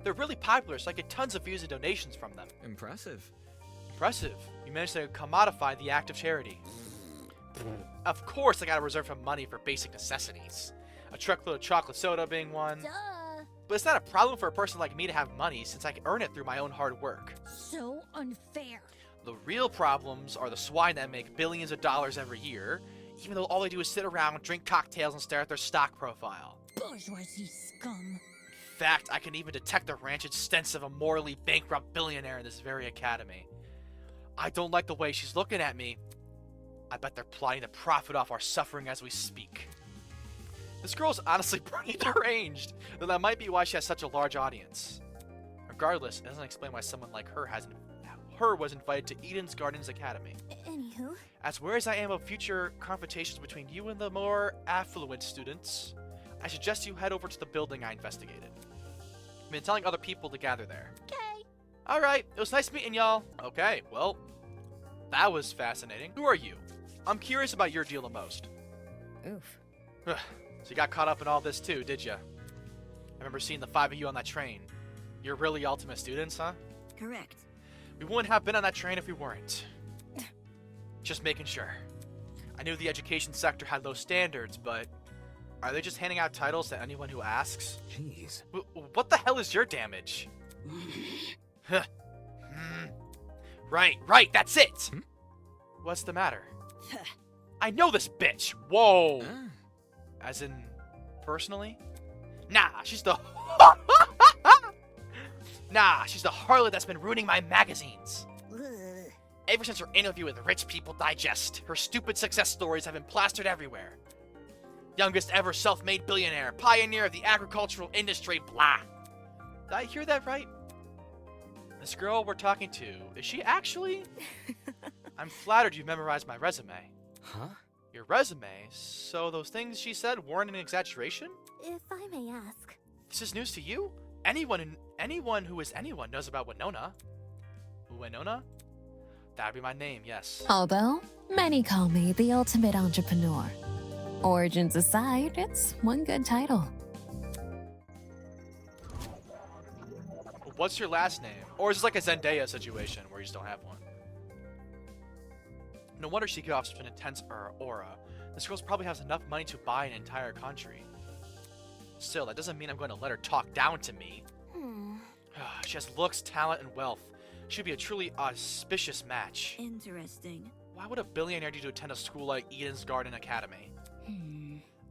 They're really popular, so I get tons of views and donations from them. Impressive. Impressive. You managed to commodify the act of charity. Of course, I gotta reserve some money for basic necessities. A truckload of chocolate soda being one. Duh. But it's not a problem for a person like me to have money since I can earn it through my own hard work. So unfair. The real problems are the swine that make billions of dollars every year, even though all they do is sit around, drink cocktails, and stare at their stock profile. Bourgeoisie scum. In fact, I can even detect the rancid stench of a morally bankrupt billionaire in this very academy. I don't like the way she's looking at me. I bet they're plotting to profit off our suffering as we speak. This girl's honestly pretty deranged, though that might be why she has such a large audience. Regardless, it doesn't explain why someone like her was invited to Eden's Gardens Academy. Anywho. As wary as I am of future confrontations between you and the more affluent students, I suggest you head over to the building I investigated. I've been telling other people to gather there. Okay. Alright, it was nice meeting y'all. Okay, well, that was fascinating. Who are you? I'm curious about your deal the most. Oof. So you got caught up in all this too, did ya? I remember seeing the 5 of you on that train. You're really ultimate students, huh? Correct. We wouldn't have been on that train if we weren't. Just making sure. I knew the education sector had low standards, but are they just handing out titles to anyone who asks? Jeez. What the hell is your damage? Right, that's it! What's the matter? I know this bitch! Whoa! As in, personally? Nah, she's the... Nah, she's the harlot that's been ruining my magazines. Ever since her interview with Rich People Digest, her stupid success stories have been plastered everywhere. Youngest ever self-made billionaire, pioneer of the agricultural industry, blah. Did I hear that right? This girl we're talking to, is she actually? I'm flattered you've memorized my resume. Huh? Your resume? So those things she said weren't an exaggeration? If I may ask. This is news to you? Anyone who is anyone knows about Winona. Winona? That'd be my name, yes. Although, many call me the ultimate entrepreneur. Origins aside, it's one good title. What's your last name? Or is this like a Zendaya situation where you just don't have one? No wonder she gives off such an intense aura. This girl probably has enough money to buy an entire country. Still, that doesn't mean I'm going to let her talk down to me. She has looks, talent, and wealth. She'd be a truly auspicious match. Interesting. Why would a billionaire need to attend a school like Eden's Garden Academy?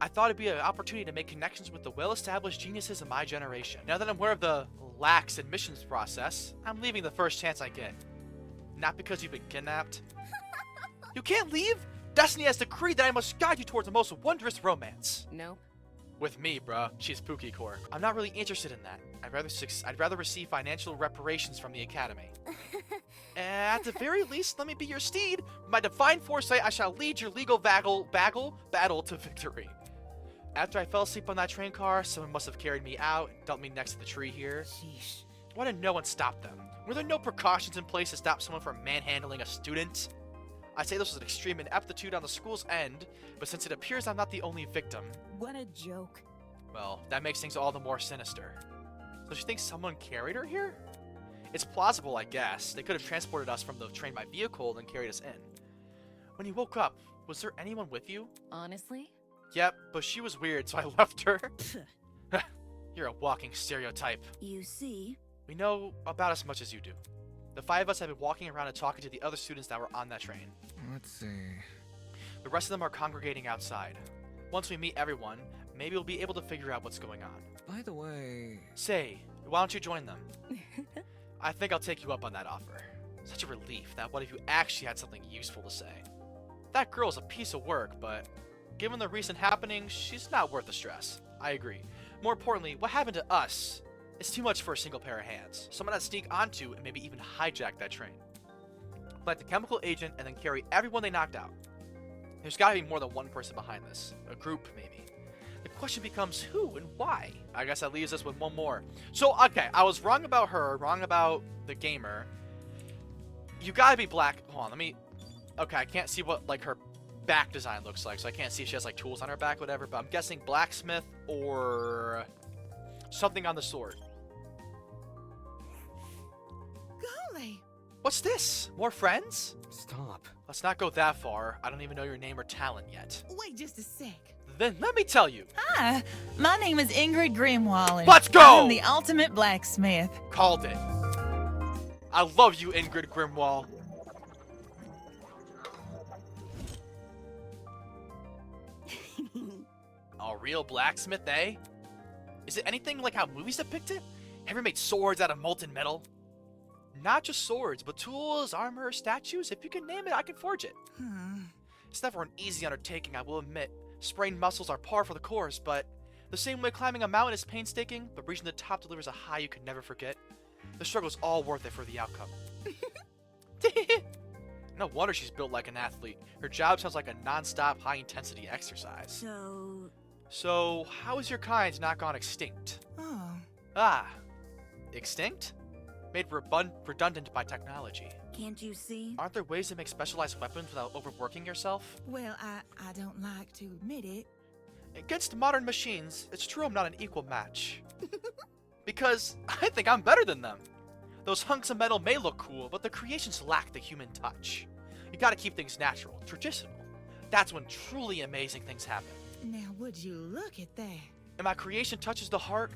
I thought it'd be an opportunity to make connections with the well-established geniuses of my generation. Now that I'm aware of the lax admissions process, I'm leaving the first chance I get. Not because you've been kidnapped. You can't leave! Destiny has decreed that I must guide you towards the most wondrous romance. Nope. With me, bruh. She's Pookie Core. I'm not really interested in that. I'd rather receive financial reparations from the Academy. At the very least, let me be your steed. With my divine foresight, I shall lead your legal battle to victory. After I fell asleep on that train car, someone must have carried me out and dumped me next to the tree here. Sheesh. Why did no one stop them? Were there no precautions in place to stop someone from manhandling a student? I say this was an extreme ineptitude on the school's end, but since it appears I'm not the only victim, What a joke. well, that makes things all the more sinister. So she thinks someone carried her here? It's plausible, I guess. They could have transported us from the train by vehicle and carried us in. When you woke up, was there anyone with you? Honestly? Yep, but she was weird, so I left her. You're a walking stereotype. You see? We know about as much as you do. The 5 of us have been walking around and talking to the other students that were on that train. Let's see. The rest of them are congregating outside. Once we meet everyone, maybe we'll be able to figure out what's going on. By the way... Say, why don't you join them? I think I'll take you up on that offer. Such a relief that one of you actually had something useful to say. That girl's a piece of work, but given the recent happenings, she's not worth the stress. I agree. More importantly, what happened to us? It's too much for a single pair of hands. Someone had to sneak onto and maybe even hijack that train. Plant the chemical agent and then carry everyone they knocked out. There's gotta be more than one person behind this. A group, maybe. The question becomes who and why? I guess that leaves us with one more. So, okay, I was wrong about her, wrong about the gamer. You gotta be black. Hold on, let me... Okay, I can't see what, like, her back design looks like, so I can't see if she has, like, tools on her back, whatever, but I'm guessing blacksmith or something on the sword. Golly. What's this? More friends? Stop. Let's not go that far. I don't even know your name or talent yet. Wait just a sec. Then let me tell you. Hi, my name is Ingrid Grimwall, and Let's go! I'm the ultimate blacksmith. Called it. I love you, Ingrid Grimwall. A real blacksmith, eh? Is it anything like how movies depict it? Have you made swords out of molten metal? Not just swords, but tools, armor, statues. If you can name it, I can forge it. It's never an easy undertaking, I will admit. Sprained muscles are par for the course, but the same way climbing a mountain is painstaking, but reaching the top delivers a high you can never forget. The struggle's all worth it for the outcome. No wonder she's built like an athlete. Her job sounds like a non-stop, high-intensity exercise. So, how is your kind not gone extinct? Oh. Ah, extinct? Made redundant by technology. Can't you see? Aren't there ways to make specialized weapons without overworking yourself? Well, I don't like to admit it. Against modern machines, it's true I'm not an equal match. Because I think I'm better than them. Those hunks of metal may look cool, but the creations lack the human touch. You gotta keep things natural, traditional. That's when truly amazing things happen. Now, would you look at that? And my creation touches the heart,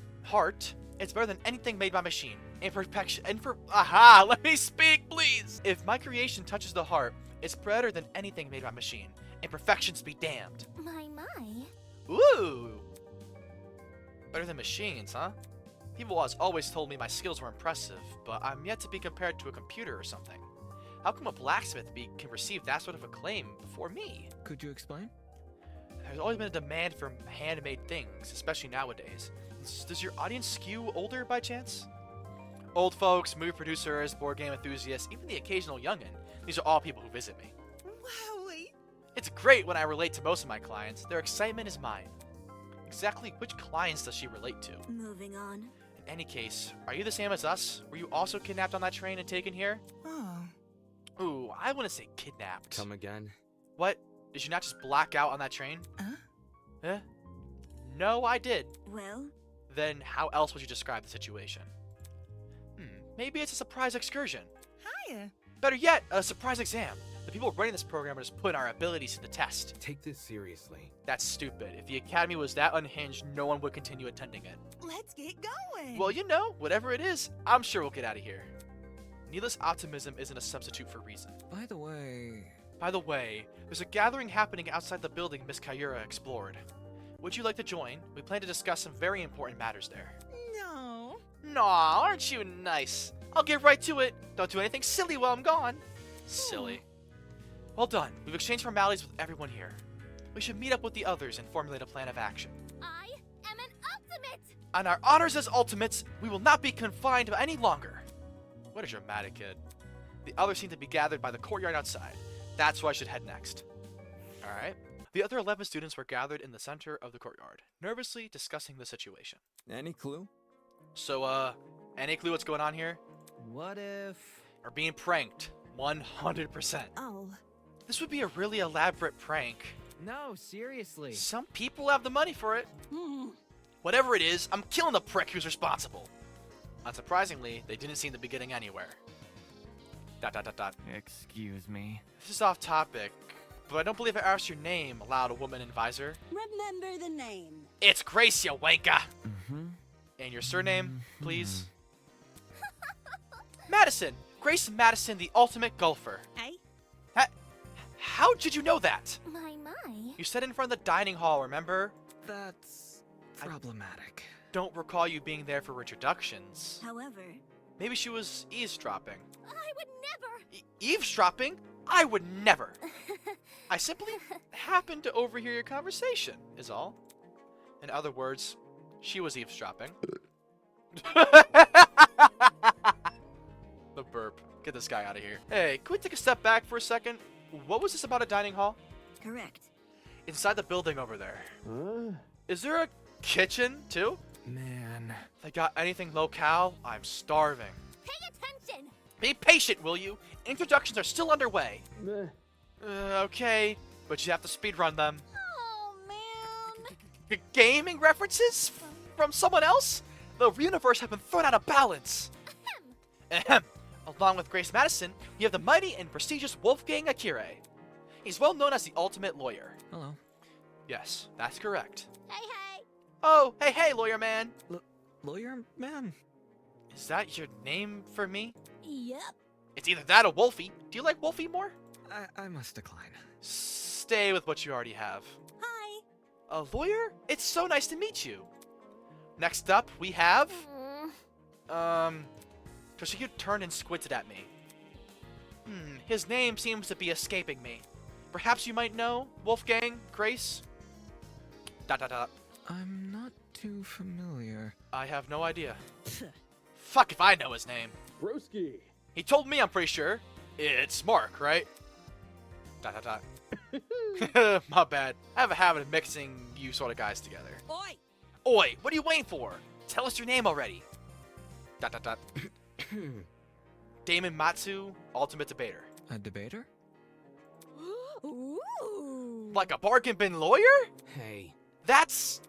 it's better than anything made by machine. Imperfection, aha, let me speak, please! If my creation touches the heart, it's better than anything made by machine. Imperfections be damned. My. Ooh! Better than machines, huh? People has always told me my skills were impressive, but I'm yet to be compared to a computer or something. How come a blacksmith can receive that sort of acclaim before me? Could you explain? There's always been a demand for handmade things, especially nowadays. Does your audience skew older by chance? Old folks, movie producers, board game enthusiasts, even the occasional youngin'. These are all people who visit me. Wowie! It's great when I relate to most of my clients. Their excitement is mine. Exactly which clients does she relate to? Moving on. In any case, are you the same as us? Were you also kidnapped on that train and taken here? Oh. Ooh, I wouldn't say kidnapped. Come again? What? Did you not just black out on that train? Huh? No, I did. Well? Then how else would you describe the situation? Maybe it's a surprise excursion. Hiya. Better yet, a surprise exam. The people running this program are just putting our abilities to the test. Take this seriously. That's stupid. If the academy was that unhinged, no one would continue attending it. Let's get going. Well, you know, whatever it is, I'm sure we'll get out of here. Needless optimism isn't a substitute for reason. By the way, there's a gathering happening outside the building Miss Kayura explored. Would you like to join? We plan to discuss some very important matters there. No. Naw, aren't you nice? I'll get right to it. Don't do anything silly while I'm gone. Silly. Well done. We've exchanged formalities with everyone here. We should meet up with the others and formulate a plan of action. ultimate! On our honors as ultimates, we will not be confined any longer. What a dramatic kid. The others seem to be gathered by the courtyard outside. That's where I should head next. Alright. The other 11 students were gathered in the center of the courtyard, nervously discussing the situation. Any clue? So, any clue what's going on here? What if... We're being pranked. 100%. Oh. This would be a really elaborate prank. No, seriously. Some people have the money for it. Hmm. Whatever it is, I'm killing the prick who's responsible. Unsurprisingly, they didn't seem to be getting anywhere. ... Excuse me. This is off topic, but I don't believe I asked your name, loud woman in visor. Remember the name. It's Grace, you wanka! Mm-hmm. And your surname, please? Madison! Grace Madison, the ultimate golfer. Hey? How did you know that? My. You said in front of the dining hall, remember? That's problematic. Don't recall you being there for introductions. However, Maybe she was eavesdropping. I would never! Eavesdropping? I would never! I simply happened to overhear your conversation, is all. In other words, she was eavesdropping. The burp. Get this guy out of here. Hey, can we take a step back for a second? What was this about a dining hall? correct. Inside the building over there. Huh? Is there a kitchen, too? Man. They got anything locale? I'm starving. Pay attention! Be patient, will you? Introductions are still underway. Meh. Okay, but you have to speedrun them. Oh, man. Gaming references? From someone else? The universe have been thrown out of balance. Ahem. Along with Grace Madison, we have the mighty and prestigious Wolfgang Akira. He's well known as the ultimate lawyer. Hello. Yes, that's correct. Hey, hey. Oh, hey, lawyer man. Lawyer man? Is that your name for me? Yep. It's either that or Wolfie. Do you like Wolfie more? I must decline. Stay with what you already have. Hi. A lawyer? It's so nice to meet you. Next up, we have... Toshiki turned and squinted at me. His name seems to be escaping me. Perhaps you might know? Wolfgang? Grace? ... I'm not too familiar. I have no idea. Fuck if I know his name. Broski. He told me, I'm pretty sure. It's Mark, right? ... My bad. I have a habit of mixing you sort of guys together. Oi! Oi, what are you waiting for? Tell us your name already. ... Damon Maitsu, ultimate debater. A debater? Ooh. Like a bargain bin lawyer? Hey. That's...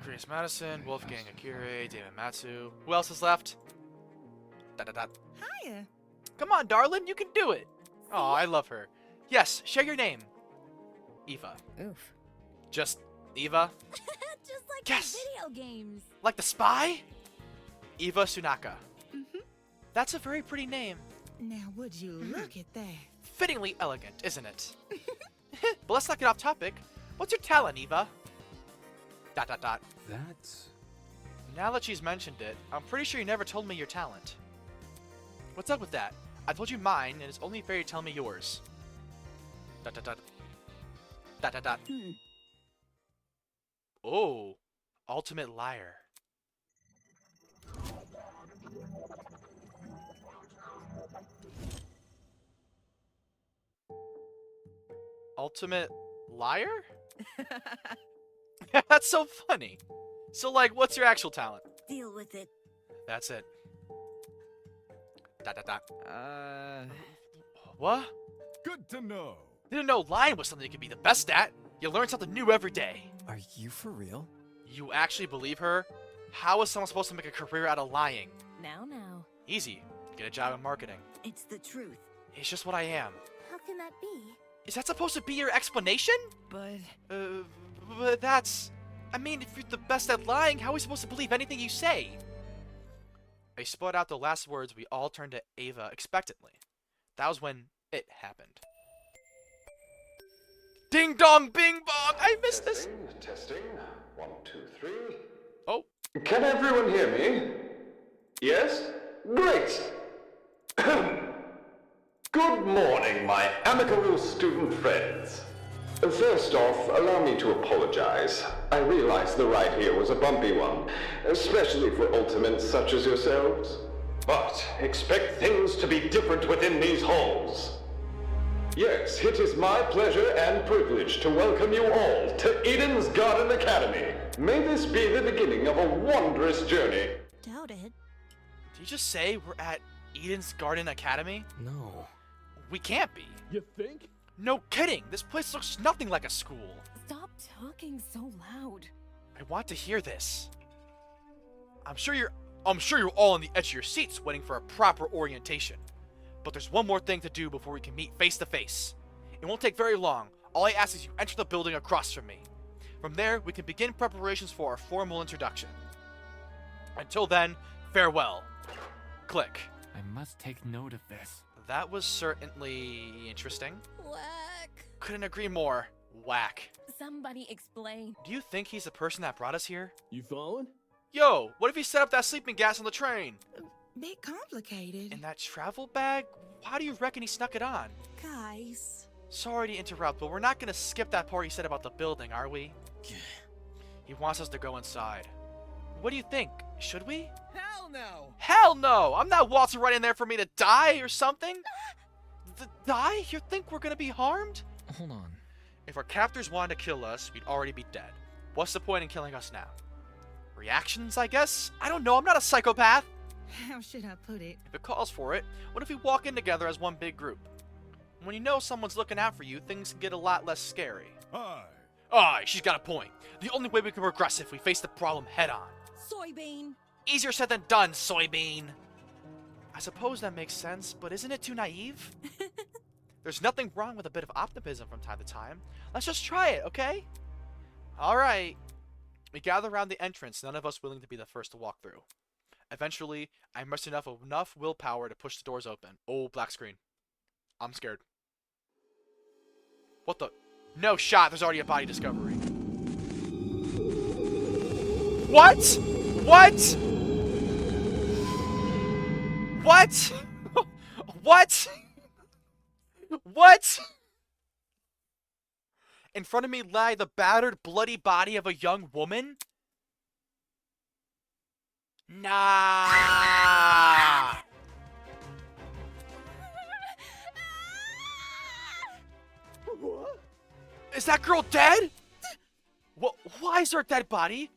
Grace Madison, Wolfgang Akira, Damon Maitsu. Who else is left? Hiya. Come on, darling, you can do it. Oh, I love her. Yes, share your name. Eva. Oof. Just Eva? Just like Yes. the video games. Like the spy? Eva Sunaka. That's a very pretty name. Now, would you look at that? Fittingly elegant, isn't it? But let's not get off topic. What's your talent, Eva? ... That's... Now that she's mentioned it, I'm pretty sure you never told me your talent. What's up with that? I told you mine, and it's only fair you tell me yours. ... Oh, ultimate liar. Ultimate liar? That's so funny. So, like, what's your actual talent? Deal with it. That's it. Uh... What? Good to know. Didn't know lying was something you could be the best at. You learn something new every day. Are you for real? You actually believe her? How is someone supposed to make a career out of lying? Now. Easy. Get a job in marketing. It's the truth. It's just what I am. How can that be? Is that supposed to be your explanation? But... But that's... I mean, if you're the best at lying, how are we supposed to believe anything you say? I spelled out the last words. We all turned to Ava expectantly. That was when it happened. Ding dong, bing bong! I missed this! Testing. 1, 2, 3. Oh. Can everyone hear me? Yes? Great! Good morning, my amicable student friends. First off, allow me to apologize. I realize the ride here was a bumpy one, especially for ultimates such as yourselves. But expect things to be different within these halls. Yes, it is my pleasure and privilege to welcome you all to Eden's Garden Academy. May this be the beginning of a wondrous journey. Doubt it. Did you just say we're at Eden's Garden Academy? No. We can't be. You think? No kidding. This place looks nothing like a school. Stop talking so loud. I want to hear this. I'm sure you're all on the edge of your seats waiting for a proper orientation. But there's one more thing to do before we can meet face to face. It won't take very long. All I ask is you enter the building across from me. From there, we can begin preparations for our formal introduction. Until then, farewell. Click. I must take note of this. That was certainly interesting. Whack. Couldn't agree more. Whack. Somebody explain. Do you think he's the person that brought us here? You following? Yo, what if he set up that sleeping gas on the train? Bit complicated. In that travel bag? How do you reckon he snuck it on? Guys. Sorry to interrupt, but we're not gonna skip that part he said about the building, are we? He wants us to go inside. What do you think? Should we? Hell no! Hell no! I'm not waltzing right in there for me to die or something! Die? You think we're gonna be harmed? Hold on. If our captors wanted to kill us, we'd already be dead. What's the point in killing us now? Reactions, I guess? I don't know, I'm not a psychopath! How should I put it? If it calls for it, what if we walk in together as one big group? When you know someone's looking out for you, things can get a lot less scary. Aye, she's got a point. The only way we can progress is if we face the problem head on. Soybean. Easier said than done, soybean. I suppose that makes sense, but isn't it too naive? There's nothing wrong with a bit of optimism from time to time. Let's just try it, okay? Alright. We gather around the entrance, none of us willing to be the first to walk through. Eventually, I mustered enough willpower to push the doors open. Oh, black screen. I'm scared. What the? No shot, there's already a body discovery. What? What? What? What? What? In front of me lay the battered, bloody body of a young woman? Nah. What? Is that girl dead? Why is there a dead body?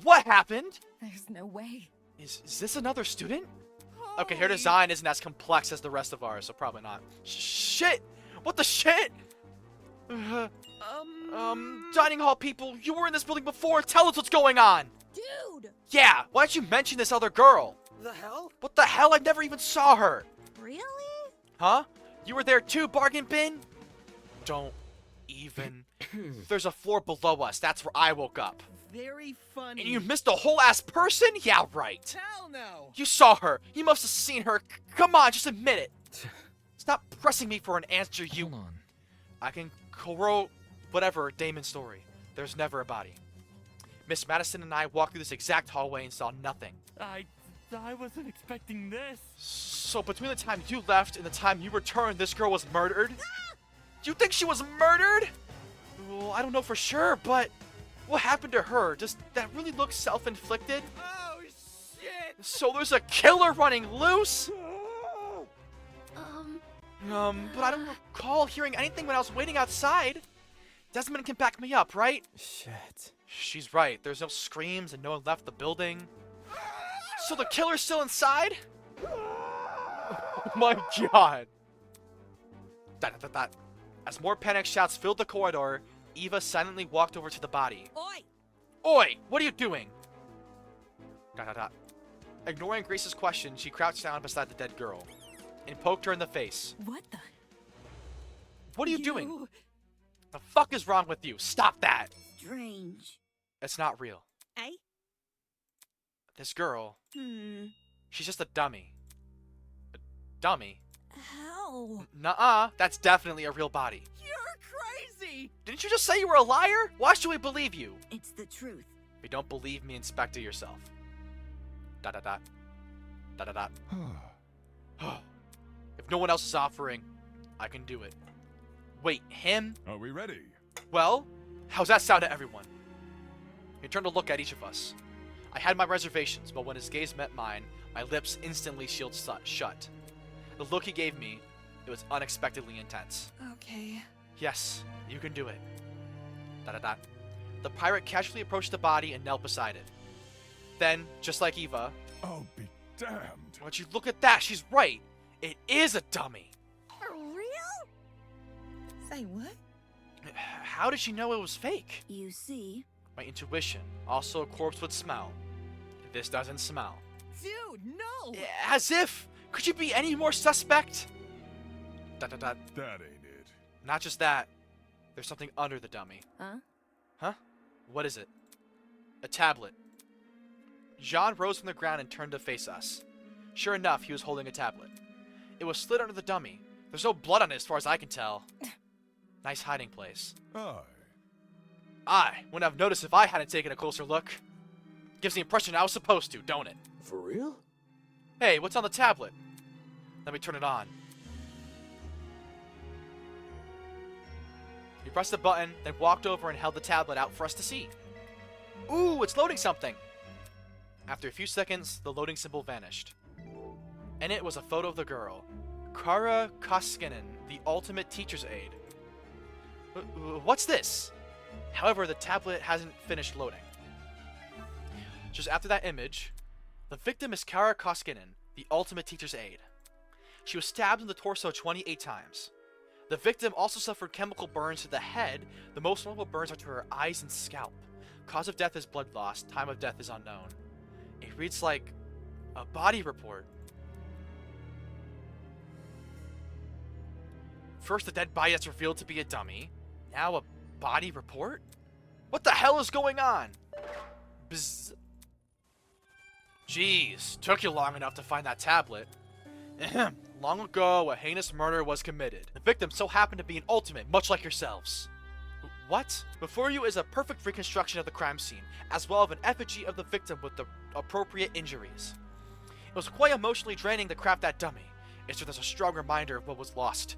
What happened? There's no way. Is this another student? Okay, her design isn't as complex as the rest of ours, so probably not. Shit! What the shit? Dining hall people, you were in this building before. Tell us what's going on. Dude! Yeah, why didn't you mention this other girl? The hell? What the hell? I never even saw her. Really? Huh? You were there too, bargain bin? Don't even. There's a floor below us. That's where I woke up. Very funny. And you missed a whole ass person? Yeah, right. Hell no. You saw her. You must have seen her. Come on, just admit it. Stop pressing me for an answer, you. Hold on. I can corroborate whatever Damon's story. There's never a body. Miss Madison and I walked through this exact hallway and saw nothing. I wasn't expecting this. So between the time you left and the time you returned, this girl was murdered? Do you think she was murdered? Well, I don't know for sure, but what happened to her? Does that really look self-inflicted? Oh, shit. So there's a killer running loose? But I don't recall hearing anything when I was waiting outside. Desmond can back me up, right? Shit. She's right. There's no screams and no one left the building. So the killer's still inside? Oh my god. As more panic shouts filled the corridor, Eva silently walked over to the body. Oi! Oi! What are you doing? Ignoring Grace's question, she crouched down beside the dead girl and poked her in the face. What the? What are you doing? The fuck is wrong with you? Stop that! Strange. It's not real. Eh? This girl, she's just a dummy. A dummy? How? Nuh-uh, that's definitely a real body. You're crazy. Didn't you just say you were a liar? Why should we believe you? It's the truth. If you don't believe me, inspect it yourself. If no one else is offering, I can do it. Wait, him? Are we ready? Well, how's that sound to everyone? He turned to look at each of us. I had my reservations, but when his gaze met mine, my lips instantly sealed shut. The look he gave me, it was unexpectedly intense. Okay. Yes, you can do it. ... The pirate casually approached the body and knelt beside it. Then, just like Eva... I'll be damned. Would you look at that? She's right. It is a dummy. For real? Say what? How did she know it was fake? You see? My intuition. Also, a corpse would smell. This doesn't smell. Dude, no! As if! Could you be any more suspect? ... That ain't it. Not just that. There's something under the dummy. Huh? Huh? What is it? A tablet. Jean rose from the ground and turned to face us. Sure enough, he was holding a tablet. It was slid under the dummy. There's no blood on it as far as I can tell. Nice hiding place. I wouldn't have noticed if I hadn't taken a closer look. Gives the impression I was supposed to, don't it? For real? Hey, what's on the tablet? Let me turn it on. He pressed the button, then walked over and held the tablet out for us to see. Ooh, it's loading something! After a few seconds, the loading symbol vanished. In it was a photo of the girl, Kara Koskinen, the ultimate teacher's aide. What's this? However, the tablet hasn't finished loading. Just after that image, the victim is Kara Koskinen, the ultimate teacher's aide. She was stabbed in the torso 28 times. The victim also suffered chemical burns to the head. The most notable burns are to her eyes and scalp. Cause of death is blood loss. Time of death is unknown. It reads like a body report. First, the dead body that's revealed to be a dummy. Now a body report? What the hell is going on? Bzz. Jeez, took you long enough to find that tablet. Long ago, a heinous murder was committed. The victim so happened to be an ultimate, much like yourselves. What? Before you is a perfect reconstruction of the crime scene, as well as an effigy of the victim with the appropriate injuries. It was quite emotionally draining to craft that dummy. It served as a strong reminder of what was lost.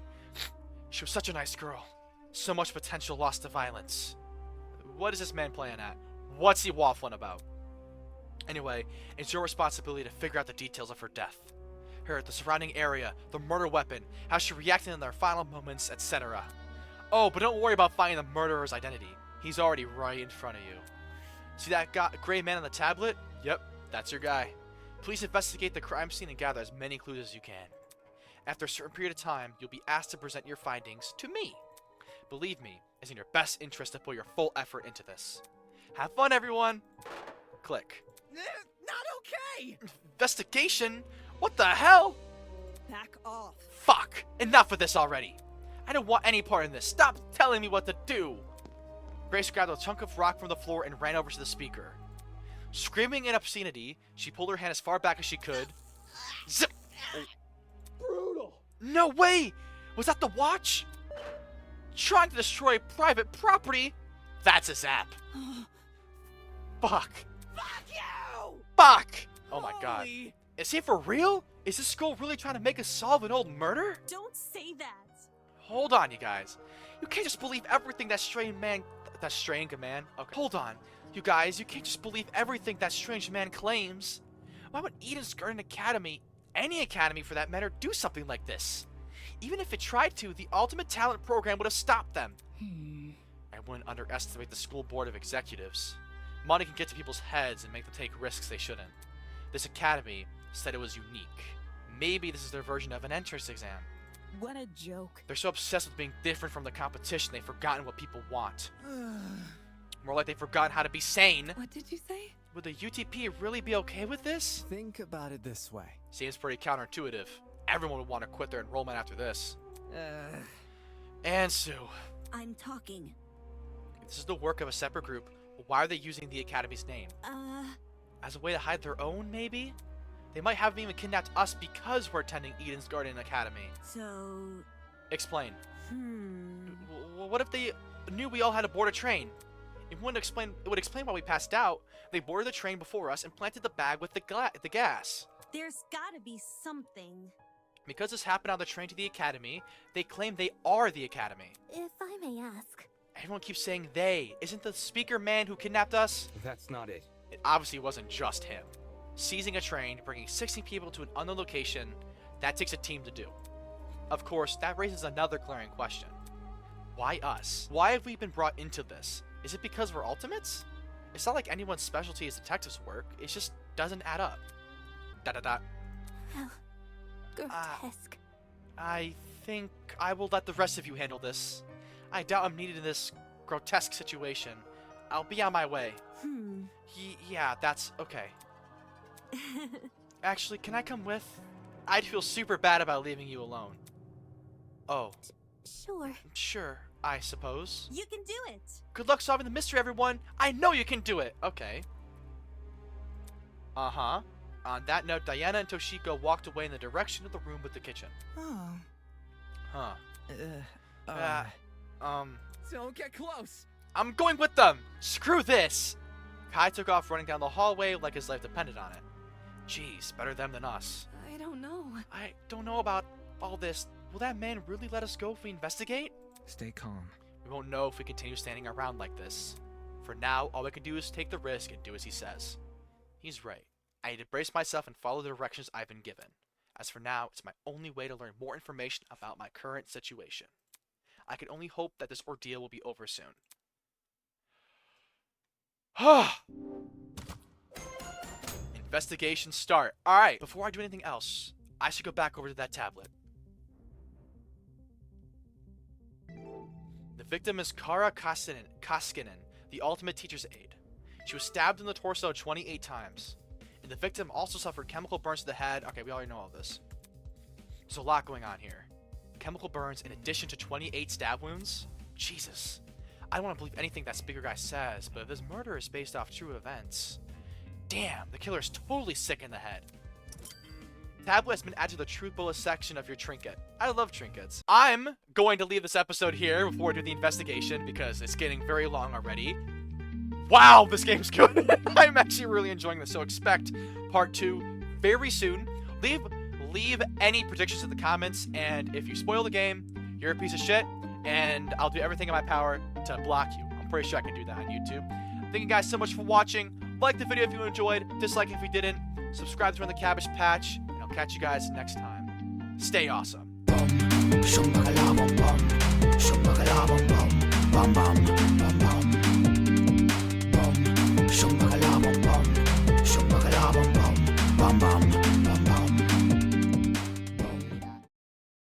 She was such a nice girl. So much potential lost to violence. What is this man playing at? What's he waffling about? Anyway, it's your responsibility to figure out the details of her death. Her, the surrounding area, the murder weapon, how she reacted in their final moments, etc. Oh, but don't worry about finding the murderer's identity. He's already right in front of you. See that gray man on the tablet? Yep, that's your guy. Please investigate the crime scene and gather as many clues as you can. After a certain period of time, you'll be asked to present your findings to me. Believe me, it's in your best interest to put your full effort into this. Have fun, everyone! Click. Not okay! Investigation? What the hell? Back off. Fuck! Enough of this already! I don't want any part in this. Stop telling me what to do! Grace grabbed a chunk of rock from the floor and ran over to the speaker. Screaming in obscenity, she pulled her hand as far back as she could. Zip! Brutal! No way! Was that the watch? Trying to destroy private property? That's a zap. Fuck. Fuck you! Fuck! Oh my god. Is he for real? Is this school really trying to make us solve an old murder? Don't say that. Hold on, you guys. You can't just believe everything that strange man... That strange man? Okay. Hold on. You guys, you can't just believe everything that strange man claims. Why would Eden's Garden Academy, any academy for that matter, do something like this? Even if it tried to, the Ultimate Talent Program would have stopped them. I wouldn't underestimate the school board of executives. Money can get to people's heads and make them take risks they shouldn't. This academy said it was unique. Maybe this is their version of an entrance exam. What a joke. They're so obsessed with being different from the competition, they've forgotten what people want. More like they've forgotten how to be sane. What did you say? Would the UTP really be okay with this? Think about it this way. Seems pretty counterintuitive. Everyone would want to quit their enrollment after this. And Sue. I'm talking. If this is the work of a separate group, why are they using the Academy's name? As a way to hide their own, maybe? They might have even kidnapped us because we're attending Eden's Garden Academy. So... Explain. What if they knew we all had to board a train? It would explain why we passed out. They boarded the train before us and planted the bag with the gas. There's gotta be something. Because this happened on the train to the Academy, they claim they are the Academy. If I may ask. Everyone keeps saying they. Isn't the speaker man who kidnapped us? That's not it. It obviously wasn't just him. Seizing a train, bringing 16 people to an unknown location, that takes a team to do. Of course, that raises another glaring question. Why us? Why have we been brought into this? Is it because we're ultimates? It's not like anyone's specialty is detectives work. It just doesn't add up. Well, grotesque. I think I will let the rest of you handle this. I doubt I'm needed in this grotesque situation. I'll be on my way. Yeah, that's okay. Actually, can I come with? I'd feel super bad about leaving you alone. Oh. Sure. Sure, I suppose. You can do it. Good luck solving the mystery, everyone. I know you can do it. Okay. Uh-huh. On that note, Diana and Toshiko walked away in the direction of the room with the kitchen. Oh. Huh. Don't get close. I'm going with them! Screw this! Kai took off running down the hallway like his life depended on it. Jeez, better them than us. I don't know. I don't know about all this. Will that man really let us go if we investigate? Stay calm. We won't know if we continue standing around like this. For now, all we can do is take the risk and do as he says. He's right. I need to brace myself and follow the directions I've been given. As for now, it's my only way to learn more information about my current situation. I can only hope that this ordeal will be over soon. Investigation start. Alright, before I do anything else, I should go back over to that tablet. The victim is Kara Kaskinen, the ultimate teacher's aide. She was stabbed in the torso 28 times. And the victim also suffered chemical burns to the head. Okay, we already know all this. There's a lot going on here. Chemical burns in addition to 28 stab wounds? Jesus. I don't want to believe anything that speaker guy says, but if this murder is based off true events... Damn, the killer is totally sick in the head. Tablet has been added to the Truth Bullet section of your trinket. I love trinkets. I'm going to leave this episode here before we do the investigation because it's getting very long already. Wow, this game's good. I'm actually really enjoying this, so expect part 2 very soon. Leave any predictions in the comments, and if you spoil the game, you're a piece of shit, and I'll do everything in my power to block you. I'm pretty sure I can do that on YouTube. Thank you guys so much for watching. Like the video if you enjoyed, dislike if you didn't, subscribe to Run the Cabbage Patch, and I'll catch you guys next time. Stay awesome.